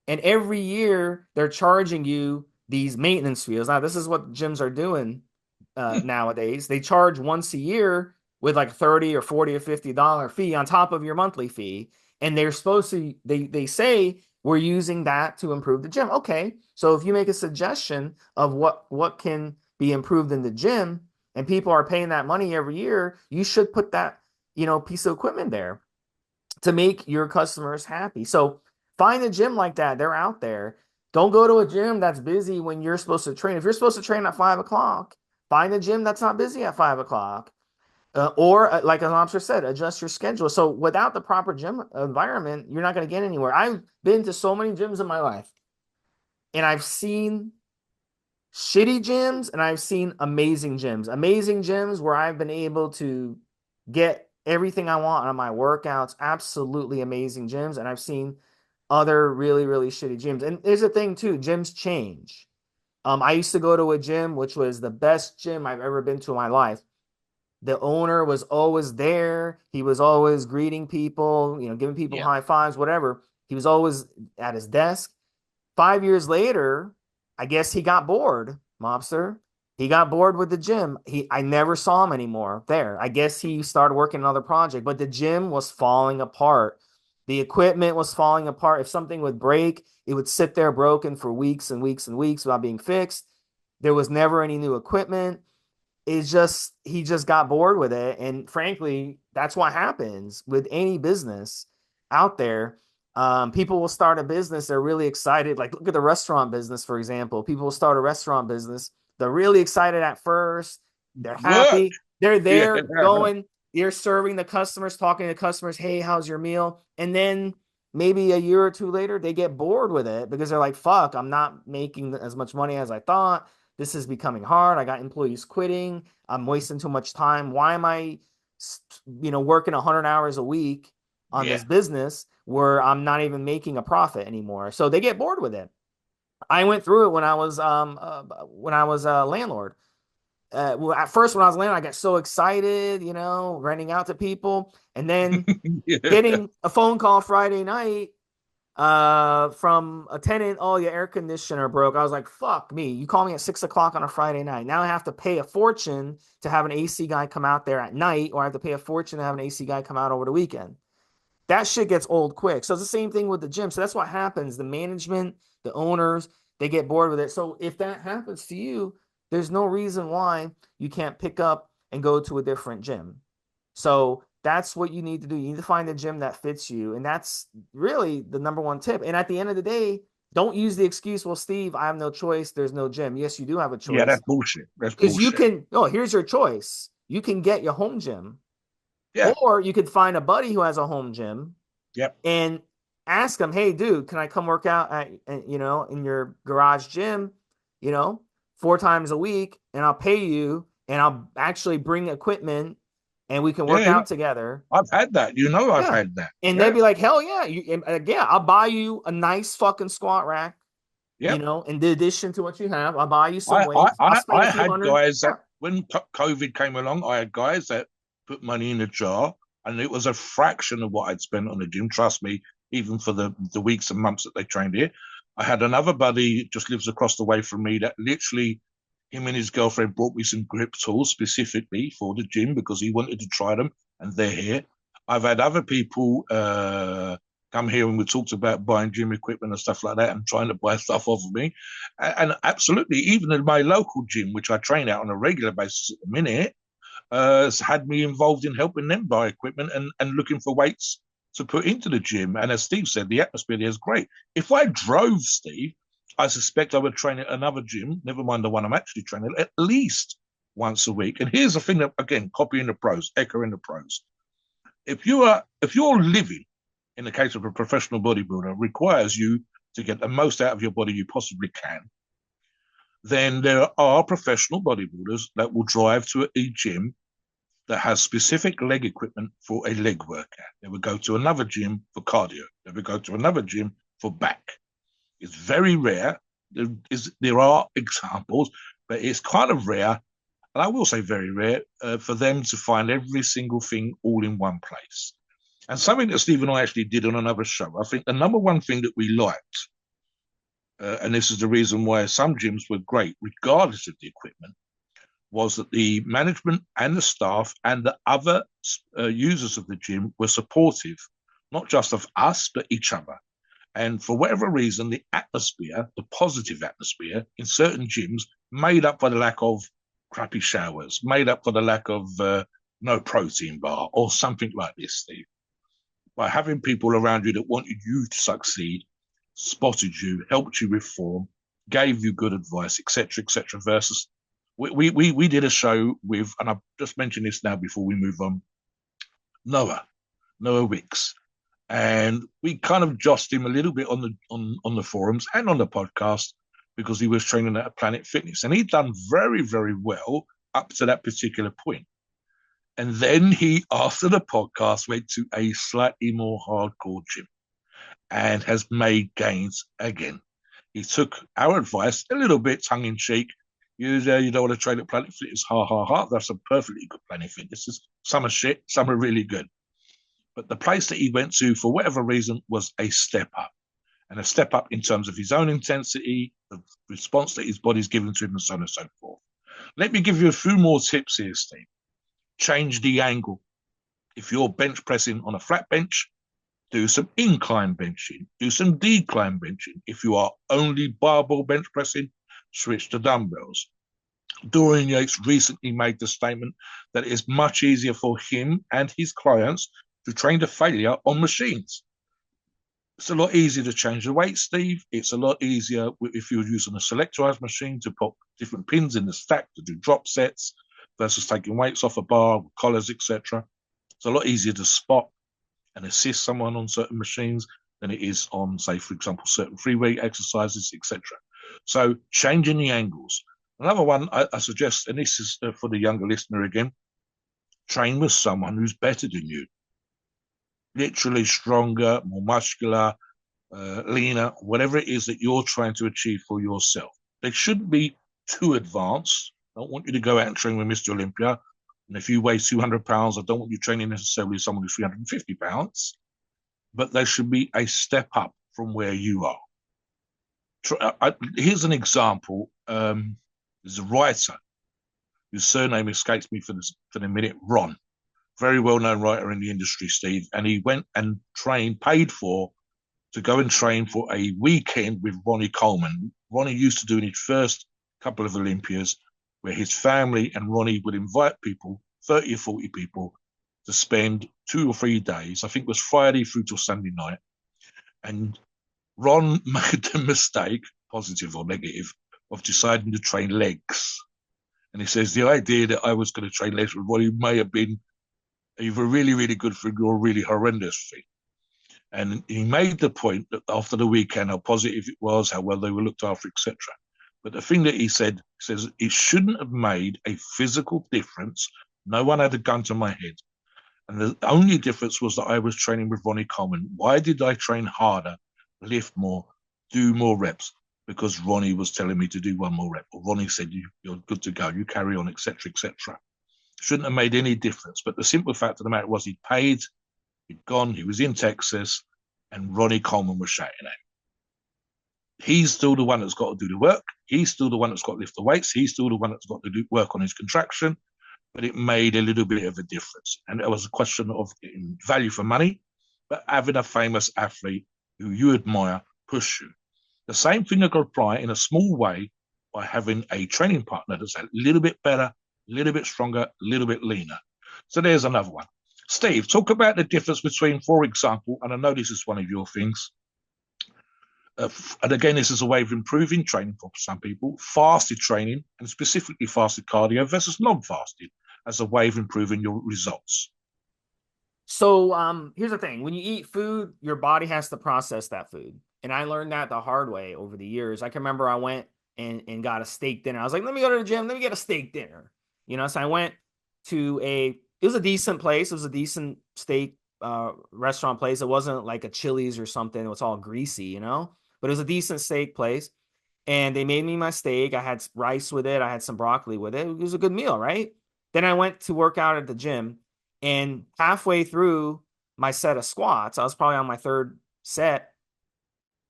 and every year they're charging you these maintenance fees. Now, this is what gyms are doing nowadays. They charge once a year with like 30 or 40 or $50 fee on top of your monthly fee. And they're supposed to, they say we're using that to improve the gym. Okay. So if you make a suggestion of what can be improved in the gym and people are paying that money every year, you should put that, piece of equipment there to make your customers happy. So find a gym like that. They're out there. Don't go to a gym that's busy when you're supposed to train. If you're supposed to train at 5 o'clock, find a gym that's not busy at 5 o'clock. Or, like as Lobster said, adjust your schedule. So without the proper gym environment, you're not going to get anywhere. I've been to so many gyms in my life, and I've seen shitty gyms and I've seen amazing gyms. Amazing gyms where I've been able to get everything I want on my workouts. Absolutely amazing gyms. And I've seen other really, really shitty gyms. And there's a thing too, gyms change. I used to go to a gym which was the best gym I've ever been to in my life. The owner was always there. He was always greeting people, giving people Yeah. high fives, whatever. He was always at his desk. 5 years later, I guess he got bored, Mobster. He got bored with the gym. I never saw him anymore there. I guess he started working another project, but the gym was falling apart. The equipment was falling apart. If something would break, it would sit there broken for weeks and weeks and weeks without being fixed. There was never any new equipment. It's just he just got bored with it. And frankly, that's what happens with any business out there. People will start a business, they're really excited. Like look at the restaurant business, for example. People will start a restaurant business. They're really excited at first. They're Work. happy. They're Yeah. there going, they're serving the customers, talking to customers, hey, how's your meal? And then maybe a year or two later, they get bored with it because they're like, fuck, I'm not making as much money as I thought. This is becoming hard. I got employees quitting. I'm wasting too much time. Why am I, working 100 hours a week on Yeah. this business where I'm not even making a profit anymore? So they get bored with it. I went through it when I was a landlord. Well, at first when I was landlord, I got so excited, renting out to people, and then Yeah. getting a phone call Friday night from a tenant. Oh, your air conditioner broke. I was like, fuck me, you call me at 6 o'clock on a Friday night. Now I have to pay a fortune to have an AC guy come out there at night, or I have to pay a fortune to have an AC guy come out over the weekend. That shit gets old quick. So it's the same thing with the gym. So that's what happens. The management, the owners, they get bored with it. So if that happens to you, there's no reason why you can't pick up and go to a different gym. So that's what you need to do. You need to find a gym that fits you. And that's really the number one tip. And at the end of the day, don't use the excuse, well, Steve, I have no choice. There's no gym. Yes, you do have a Yeah, choice that's bullshit. That's because bullshit. here's your choice. You can get your home gym, Yeah. or you could find a buddy who has a home gym Yep. and ask them, hey, dude, can I come work out in your garage gym, you know, 4 times a week, and I'll pay you, and I'll actually bring equipment, and we can work Yeah. out together. I've had that. I've Yeah. had that. And they'd Yeah. be like, hell yeah. Yeah, I'll buy you a nice fucking squat rack, Yep. in the addition to what you have. I'll buy you some I, I, weights. I'll I, spend a I few had hundred. guys Yeah. that when COVID came along, I had guys that put money in a jar, and it was a fraction of what I'd spent on the gym. Trust me, even for the weeks and months that they trained here. I had another buddy just lives across the way from me that literally him and his girlfriend brought me some grip tools specifically for the gym because he wanted to try them, and they're here. I've had other people come here and we talked about buying gym equipment and stuff like that and trying to buy stuff off of me. And absolutely, even in my local gym, which I train out on a regular basis at the minute, has had me involved in helping them buy equipment and looking for weights to put into the gym. And as Steve said, the atmosphere there is great. If I drove, Steve, I suspect I would train at another gym, never mind the one I'm actually training at least once a week. And here's the thing that, again, copying the pros, echoing the pros. If you're living in the case of a professional bodybuilder, requires you to get the most out of your body you possibly can, then there are professional bodybuilders that will drive to a gym that has specific leg equipment for a leg workout. They would go to another gym for cardio. They would go to another gym for back. It's very rare. There are examples, but it's kind of rare, and I will say very rare, for them to find every single thing all in one place. And something that Steve and I actually did on another show, I think the number one thing that we liked, and this is the reason why some gyms were great, regardless of the equipment, was that the management and the staff and the other users of the gym were supportive, not just of us, but each other. And for whatever reason, the atmosphere, the positive atmosphere in certain gyms, made up for the lack of crappy showers, made up for the lack of no protein bar or something like this, Steve. By having people around you that wanted you to succeed, spotted you, helped you reform, gave you good advice, etc., versus we did a show with, and I've just mentioned this now before we move on, Noah Wicks. And we kind of jossed him a little bit on the forums and on the podcast because he was training at Planet Fitness. And he'd done very, very well up to that particular point. And then he, after the podcast, went to a slightly more hardcore gym and has made gains again. He took our advice a little bit tongue-in-cheek. You don't want to train at Planet Fitness, ha, ha, ha. There's some perfectly good Planet Fitnesses. Some are shit, some are really good. But the place that he went to, for whatever reason, was a step up. And a step up in terms of his own intensity, the response that his body's given to him, and so on and so forth. Let me give you a few more tips here, Steve. Change the angle. If you're bench pressing on a flat bench, do some incline benching, do some decline benching. If you are only barbell bench pressing, switch to dumbbells. Dorian Yates recently made the statement that it is much easier for him and his clients to train to failure on machines. It's a lot easier to change the weight, Steve. It's a lot easier if you're using a selectorized machine to put different pins in the stack to do drop sets versus taking weights off a bar, collars, etc. It's a lot easier to spot and assist someone on certain machines than it is on, say, for example, certain free weight exercises, etc. So changing the angles. Another one I suggest, and this is for the younger listener again, train with someone who's better than you. Literally stronger, more muscular, leaner, whatever it is that you're trying to achieve for yourself. They shouldn't be too advanced. I don't want you to go out and train with Mr. Olympia. And if you weigh 200 pounds, I don't want you training necessarily with someone who's 350 pounds. But they should be a step up from where you are. Here's an example. There's a writer whose surname escapes me for the minute, Ron. Very well-known writer in the industry, Steve, and he went and paid for, to go and train for a weekend with Ronnie Coleman. Ronnie used to do in his first couple of Olympias, where his family and Ronnie would invite people, 30 or 40 people, to spend 2 or 3 days. I think it was Friday through till Sunday night. And Ron made the mistake, positive or negative, of deciding to train legs. And he says the idea that I was going to train legs with Ronnie may have been either really, really good thing or a really horrendous thing. And he made the point that after the weekend, how positive it was, how well they were looked after, etc. But the thing that he says it shouldn't have made a physical difference. No one had a gun to my head. And the only difference was that I was training with Ronnie Coleman. Why did I train harder, lift more, do more reps? Because Ronnie was telling me to do one more rep. Or Ronnie said, you're good to go, you carry on, etc., etc. Shouldn't have made any difference. But the simple fact of the matter was he'd paid, he'd gone, he was in Texas, and Ronnie Coleman was shouting at him. He's still the one that's got to do the work. He's still the one that's got to lift the weights. He's still the one that's got to do work on his contraction. But it made a little bit of a difference. And it was a question of value for money, but having a famous athlete who you admire push you. The same thing could apply in a small way by having a training partner that's a little bit better, a little bit stronger, a little bit leaner. So there's another one. Steve, talk about the difference between, for example, and I know this is one of your things, and again, this is a way of improving training for some people, fasted training, and specifically fasted cardio versus non-fasted as a way of improving your results. So here's the thing. When you eat food, your body has to process that food. And I learned that the hard way over the years. I can remember I went and got a steak dinner. I was like, let me go to the gym, let me get a steak dinner. So I went to it was a decent place. It was a decent steak restaurant place. It wasn't like a Chili's or something. It was all greasy. But it was a decent steak place. And they made me my steak. I had rice with it. I had some broccoli with it. It was a good meal, right? Then I went to work out at the gym, and halfway through my set of squats, I was probably on my third set.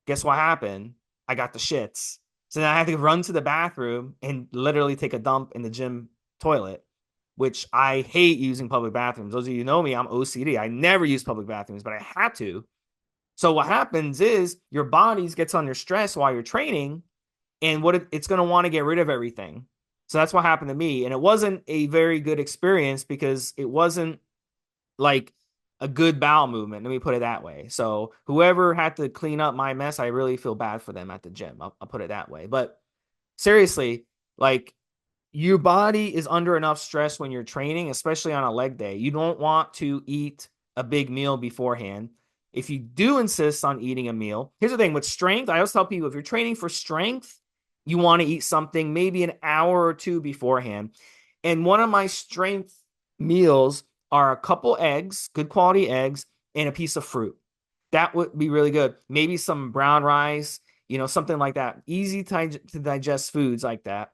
Guess what happened? I got the shits. So then I had to run to the bathroom and literally take a dump in the gym toilet, which I hate using public bathrooms. Those of you who know me, I'm OCD. I never use public bathrooms, but I had to. So what happens is your body gets under stress while you're training, and it's going to want to get rid of everything. So that's what happened to me. And it wasn't a very good experience because it wasn't like a good bowel movement. Let me put it that way. So whoever had to clean up my mess, I really feel bad for them at the gym. I'll put it that way. But seriously, like, your body is under enough stress when you're training, especially on a leg day. You don't want to eat a big meal beforehand. If you do insist on eating a meal, here's the thing with strength. I always tell people if you're training for strength, you want to eat something maybe an hour or two beforehand. And one of my strength meals are a couple eggs, good quality eggs, and a piece of fruit. That would be really good. Maybe some brown rice, something like that. Easy to digest foods like that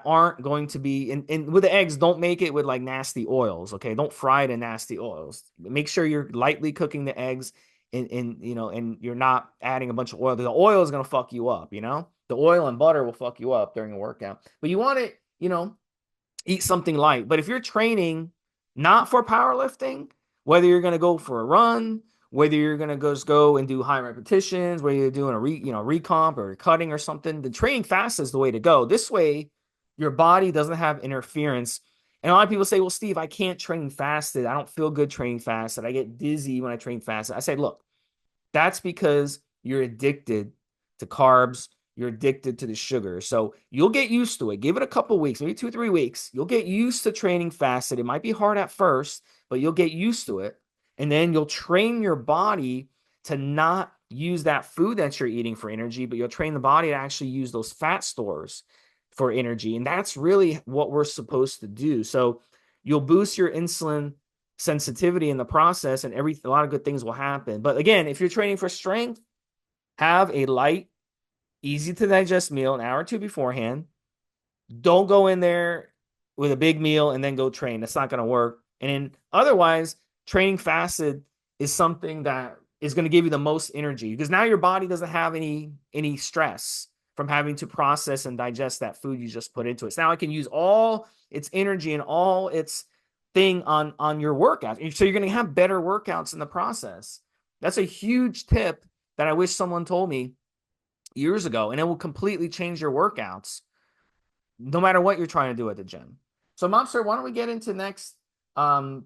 aren't going to be and with the eggs, don't make it with like nasty oils. Okay. Don't fry it in nasty oils. Make sure you're lightly cooking the eggs and you're not adding a bunch of oil. The oil is going to fuck you up. The oil and butter will fuck you up during a workout. But you want to, eat something light. But if you're training not for powerlifting, whether you're going to go for a run, whether you're going to just go and do high repetitions, whether you're doing a recomp or cutting or something, the training fast is the way to go. This way, your body doesn't have interference. And a lot of people say, well, Steve, I can't train fasted. I don't feel good training fasted. I get dizzy when I train fasted. I say, look, that's because you're addicted to carbs. You're addicted to the sugar. So you'll get used to it. Give it a couple weeks, maybe 2 or 3 weeks. You'll get used to training fasted. It might be hard at first, but you'll get used to it. And then you'll train your body to not use that food that you're eating for energy, but you'll train the body to actually use those fat stores for energy. And that's really what we're supposed to do. So you'll boost your insulin sensitivity in the process, and a lot of good things will happen. But again, if you're training for strength, have a light, easy to digest meal an hour or two beforehand. Don't go in there with a big meal and then go train. That's not going to work. And otherwise, training fasted is something that is going to give you the most energy because now your body doesn't have any stress from having to process and digest that food you just put into it. So now it can use all its energy and all its thing on your workout. So you're going to have better workouts in the process. That's a huge tip that I wish someone told me years ago, and it will completely change your workouts no matter what you're trying to do at the gym. So, Mobster, why don't we get into next um,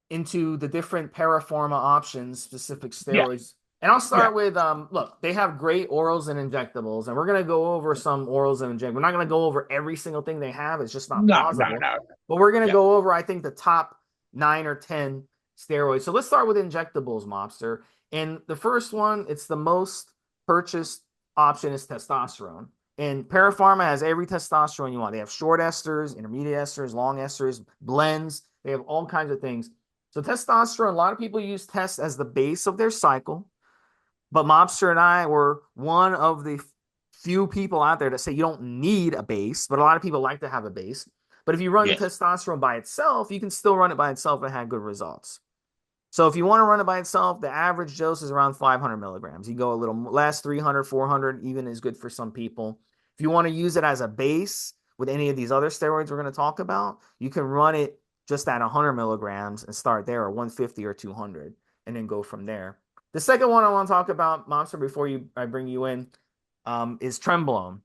into the different Para Pharma options, specific Yeah, steroids. And I'll yeah. start with look, they have great orals and injectables, and we're gonna go over some orals and injectables. We're not gonna go over every single thing they have, it's just not No, no, plausible. no. But we're gonna Yeah, go over, I think, the top 9 or 10 steroids. So let's start with injectables, Mobster. And the first one, it's the most purchased option is testosterone. And Para Pharma has every testosterone you want. They have short esters, intermediate esters, long esters, blends. They have all kinds of things. So testosterone, a lot of people use test as the base of their cycle, but Mobster and I were one of the few people out there that say you don't need a base, but a lot of people like to have a base. But if you run yes. testosterone by itself, you can still run it by itself and have good results. So if you want to run it by itself, the average dose is around 500 milligrams. You go a little less, 300, 400 even is good for some people. If you want to use it as a base with any of these other steroids we're going to talk about, you can run it just at 100 milligrams and start there, or 150 or 200, and then go from there. The second one I want to talk about, Monster, before I bring you in, is Trenbolone.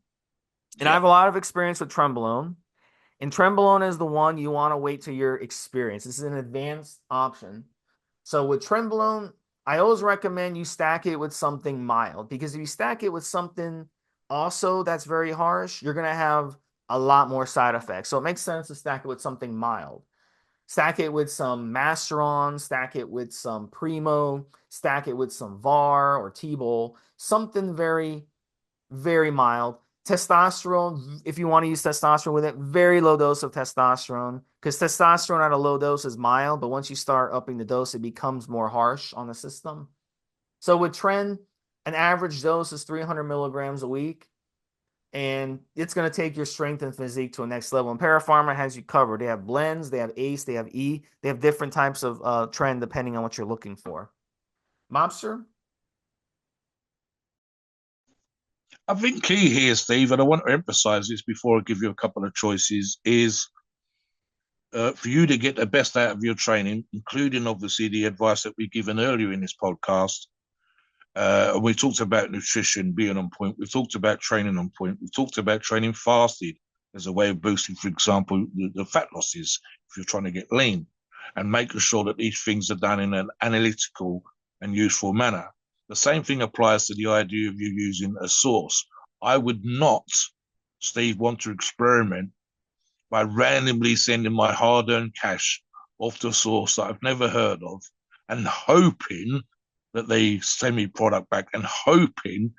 And I Yeah, have a lot of experience with Trenbolone. And Trenbolone is the one you want to wait till you're experienced. This is an advanced option. So with Trenbolone, I always recommend you stack it with something mild, because if you stack it with something also that's very harsh, you're going to have a lot more side effects. So it makes sense to stack it with something mild. Stack it with some Masteron, stack it with some Primo, stack it with some VAR or T-Bol, something very, very mild. Testosterone, if you want to use testosterone with it, very low dose of testosterone, because testosterone at a low dose is mild, but once you start upping the dose, it becomes more harsh on the system. So with Tren, an average dose is 300 milligrams a week, and it's going to take your strength and physique to a next level. And Para Pharma has you covered. They have blends, they have ACE, they have E, they have different types of Tren depending on what you're looking for. Mobster? I think key here, Steve, and I want to emphasize this before I give you a couple of choices, is for you to get the best out of your training, including obviously the advice that we've given earlier in this podcast. We talked about nutrition being on point. We've talked about training on point. We've talked about training fasted as a way of boosting, for example, the fat losses if you're trying to get lean, and making sure that these things are done in an analytical and useful manner. The same thing applies to the idea of you using a source. I would not, Steve, want to experiment by randomly sending my hard-earned cash off to a source that I've never heard of and hoping that they send me product back and hoping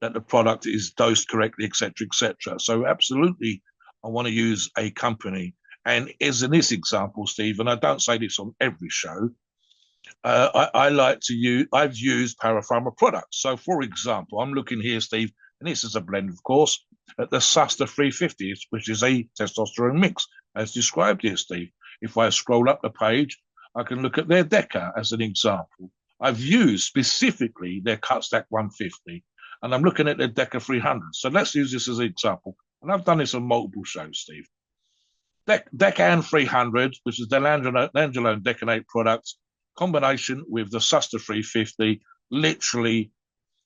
that the product is dosed correctly, etc., etc. So absolutely, I want to use a company. And as in this example, Steve, and I don't say this on every show, I like to use, I've used Para Pharma products. So for example, I'm looking here, Steve, and this is a blend, of course, at the Suster 350, which is a testosterone mix, as described here, Steve. If I scroll up the page, I can look at their Deca as an example. I've used specifically their Cutstack 150, and I'm looking at their Deca 300. So let's use this as an example. And I've done this on multiple shows, Steve. Decan 300, which is the Langelone Decanate product, combination with the Suster 350, literally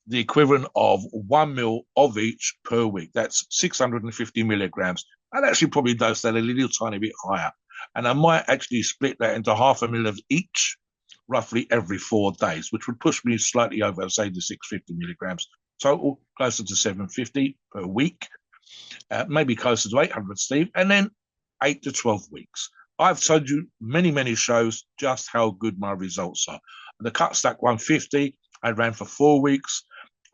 the equivalent of 1 mil of each per week. That's 650 milligrams. I'd actually probably dose that a little tiny bit higher. And I might actually split that into half a mil of each, roughly every 4 days, which would push me slightly over, say, the 650 milligrams total, closer to 750 per week, maybe closer to 800, Steve, and then 8 to 12 weeks. I've told you many, many shows just how good my results are. The Cutstack 150, I ran for 4 weeks.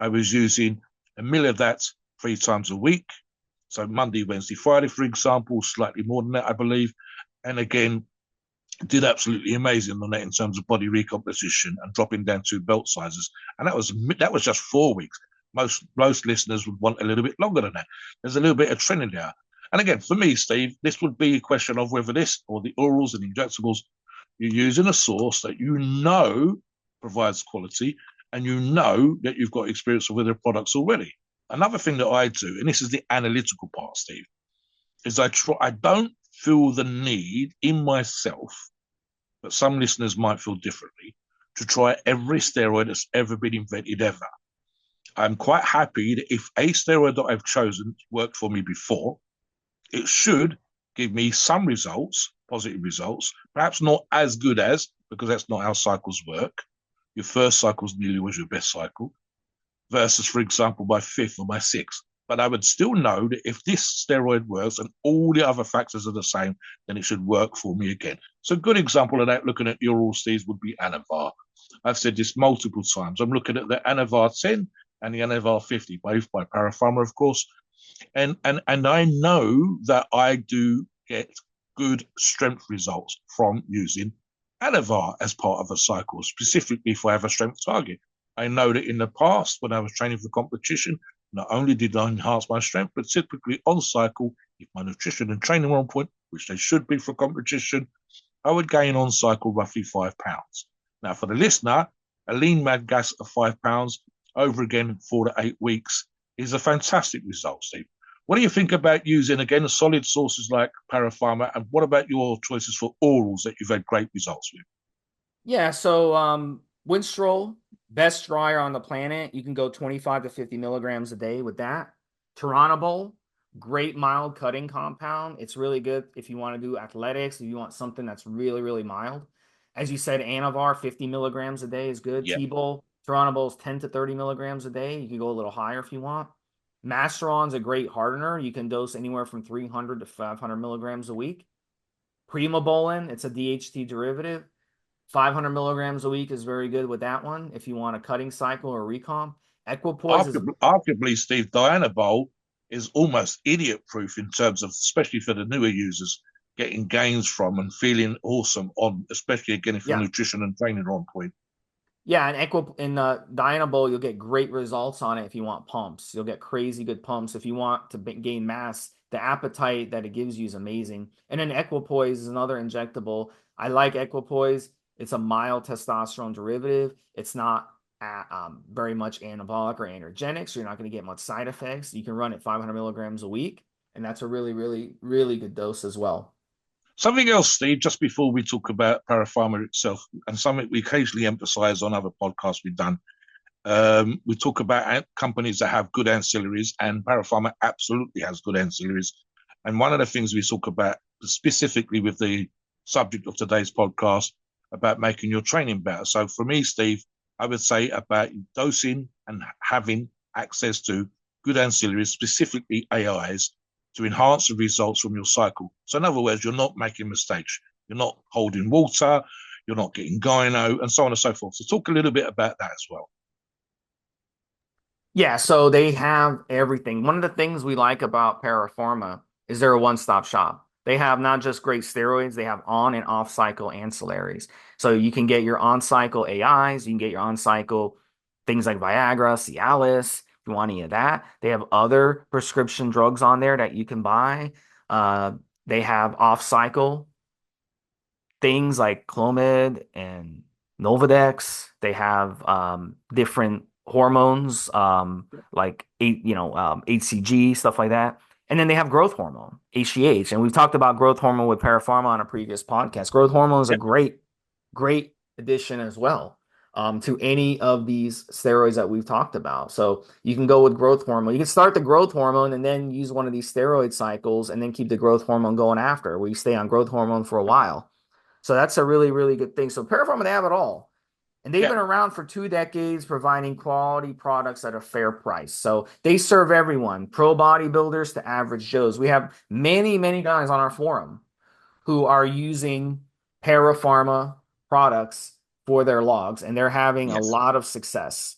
I was using a mil of that 3 times a week. So Monday, Wednesday, Friday, for example, slightly more than that, I believe. And again, did absolutely amazing on that in terms of body recomposition and dropping down 2 belt sizes. And that was just 4 weeks. Most listeners would want a little bit longer than that. There's a little bit of training there. And again, for me, Steve, this would be a question of whether this or the orals and injectables, you're using a source that you know provides quality and you know that you've got experience with their products already. Another thing that I do, and this is the analytical part, Steve, is I don't feel the need in myself, but some listeners might feel differently, to try every steroid that's ever been invented ever. I'm quite happy that if a steroid that I've chosen worked for me before, it should give me some results, positive results, perhaps not as good as, because that's not how cycles work. Your first cycle is nearly always your best cycle, versus, for example, my 5th or my 6th. But I would still know that if this steroid works and all the other factors are the same, then it should work for me again. So a good example of that, looking at your oral steeds, would be Anavar. I've said this multiple times. I'm looking at the Anavar 10 and the Anavar 50, both by Para Pharma, of course. And I know that I do get good strength results from using Anavar as part of a cycle, specifically if I have a strength target. I know that in the past, when I was training for competition, not only did I enhance my strength, but typically on cycle, if my nutrition and training were on point, which they should be for competition, I would gain on cycle roughly 5 pounds. Now, for the listener, a lean mad gas of 5 pounds over again 4 to 8 weeks is a fantastic result, Steve. What do you think about using, again, solid sources like Para Pharma? And what about your choices for orals that you've had great results with? Yeah, so Winstrol, best dryer on the planet. You can go 25 to 50 milligrams a day with that. Turinabol, great mild cutting compound. It's really good if you want to do athletics, if you want something that's really, really mild. As you said, Anavar, 50 milligrams a day is good. Yeah. T-Bol, Turinabol is 10 to 30 milligrams a day. You can go a little higher if you want. Masteron's a great hardener. You can dose anywhere from 300 to 500 milligrams a week. Primobolan, it's a DHT derivative. 500 milligrams a week is very good with that one if you want a cutting cycle or recomp. Equipoise is, Arguably, Steve, Dianabol is almost idiot proof in terms of, especially for the newer users, getting gains from and feeling awesome on, especially again if your yeah, nutrition and training are on point. yeah, and Dianabol, you'll get great results on it if you want pumps. You'll get crazy good pumps if you want to gain mass. The appetite that it gives you is amazing. And then Equipoise is another injectable. I like Equipoise. It's a mild testosterone derivative. It's not very much anabolic or androgenic, so you're not going to get much side effects. You can run it 500 milligrams a week, and that's a really, really, really good dose as well. Something else, Steve, just before we talk about Para Pharma itself, and something we occasionally emphasize on other podcasts we've done. We talk about companies that have good ancillaries, and Para Pharma absolutely has good ancillaries. And one of the things we talk about specifically with the subject of today's podcast about making your training better. So for me, Steve, I would say about dosing and having access to good ancillaries, specifically AIs, to enhance the results from your cycle. So in other words, you're not making mistakes. You're not holding water. You're not getting gyno and so on and so forth. So talk a little bit about that as well. Yeah, so they have everything. One of the things we like about Para Pharma is they're a one-stop shop. They have not just great steroids, they have on and off cycle ancillaries. So you can get your on cycle AIs, you can get your on cycle things like Viagra, Cialis, if you want any of that. They have other prescription drugs on there that you can buy. Uh, they have off cycle things like Clomid and Novadex. They have different hormones like HCG, stuff like that. And then they have growth hormone, HGH. And we've talked about growth hormone with Para Pharma on a previous podcast. Growth hormone is a Yeah, great, great addition as well to any of these steroids that we've talked about. So you can go with growth hormone. You can start the growth hormone and then use one of these steroid cycles and then keep the growth hormone going after, where you stay on growth hormone for a while. So that's a really, really good thing. So Para Pharma, they have it all. And they've yeah. been around for 2 decades providing quality products at a fair price. So they serve everyone, pro bodybuilders to average Joes. We have many, many guys on our forum who are using Para Pharma products for their logs, and they're having a Yes. lot of success.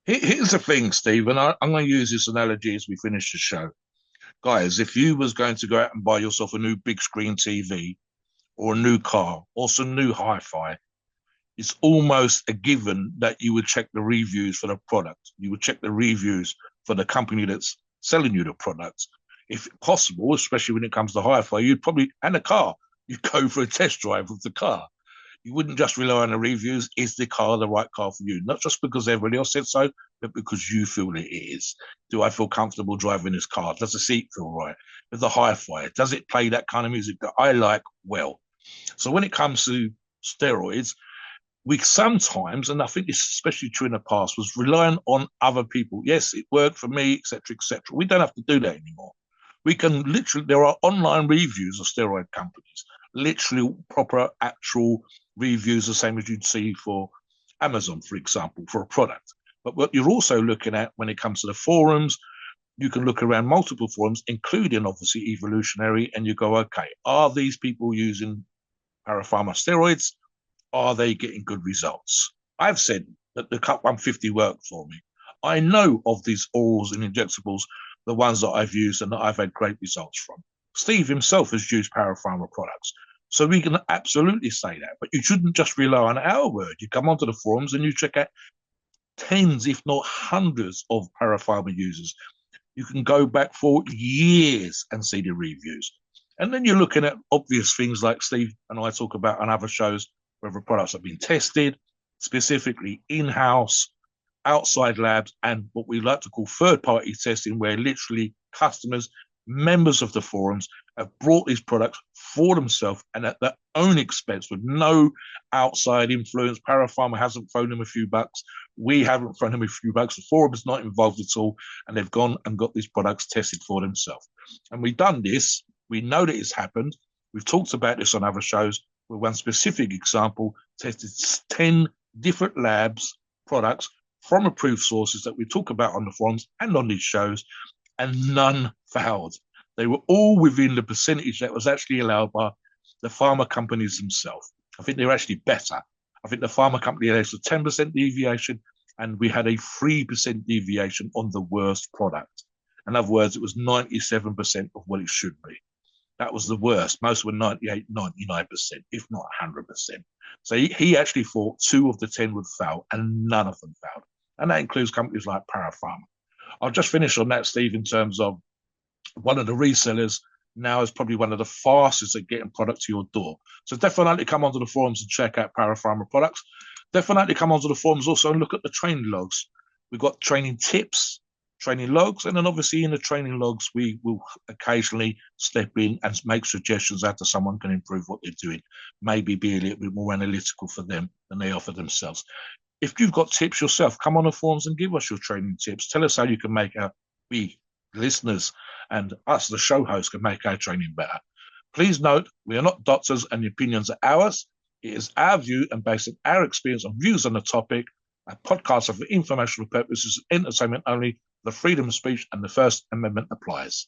Here's the thing, Steve, and I'm going to use this analogy as we finish the show. Guys, if you was going to go out and buy yourself a new big screen TV or a new car or some new hi-fi, it's almost a given that you would check the reviews for the product. You would check the reviews for the company that's selling you the product. If possible, especially when it comes to hi-fi, you'd probably, and a car, you'd go for a test drive of the car. You wouldn't just rely on the reviews. Is the car the right car for you? Not just because everybody else said so, but because you feel it is. Do I feel comfortable driving this car? Does the seat feel right? With the hi-fi, does it play that kind of music that I like well? So when it comes to steroids, we sometimes, and I think it's especially true in the past, was relying on other people. Yes, it worked for me, etc., etc. We don't have to do that anymore. We can literally, there are online reviews of steroid companies, literally proper actual reviews, the same as you'd see for Amazon, for example, for a product. But what you're also looking at when it comes to the forums, you can look around multiple forums, including obviously Evolutionary, and you go, okay, are these people using Para Pharma steroids? Are they getting good results? I've said that the Cut 150 worked for me. I know of these orals and injectables, the ones that I've used and that I've had great results from. Steve himself has used Para Pharma products. So we can absolutely say that. But you shouldn't just rely on our word. You come onto the forums and you check out tens, if not hundreds, of Para Pharma users. You can go back for years and see the reviews. And then you're looking at obvious things like Steve and I talk about on other shows, whether products have been tested, specifically in-house, outside labs, and what we like to call third-party testing, where literally customers, members of the forums, have brought these products for themselves and at their own expense with no outside influence. Para Pharma hasn't thrown them a few bucks. We haven't thrown them a few bucks. The forum is not involved at all, and they've gone and got these products tested for themselves. And we've done this. We know that it's happened. We've talked about this on other shows. With one specific example, tested 10 different labs products from approved sources that we talk about on the forums and on these shows, and none failed. They were all within the percentage that was actually allowed by the pharma companies themselves. I think they were actually better. I think the pharma company had a 10% deviation, and we had a 3% deviation on the worst product. In other words, it was 97% of what it should be. That was the worst. Most were 98, 99%, if not 100%. So he actually thought 2 of the 10 would fail, and none of them failed. And that includes companies like Para Pharma. I'll just finish on that, Steve, in terms of one of the resellers now is probably one of the fastest at getting product to your door. So definitely come onto the forums and check out Para Pharma products. Definitely come onto the forums also and look at the training logs. We've got training tips, training logs, and then obviously in the training logs, we will occasionally step in and make suggestions as to someone can improve what they're doing, maybe be a little bit more analytical for them than they are for themselves. If you've got tips yourself, come on the forums and give us your training tips. Tell us how you can make we listeners and us, the show hosts, can make our training better. Please note, we are not doctors and the opinions are ours. It is our view and based on our experience and views on the topic. Our podcasts are for informational purposes, entertainment only. The freedom of speech and the First Amendment applies.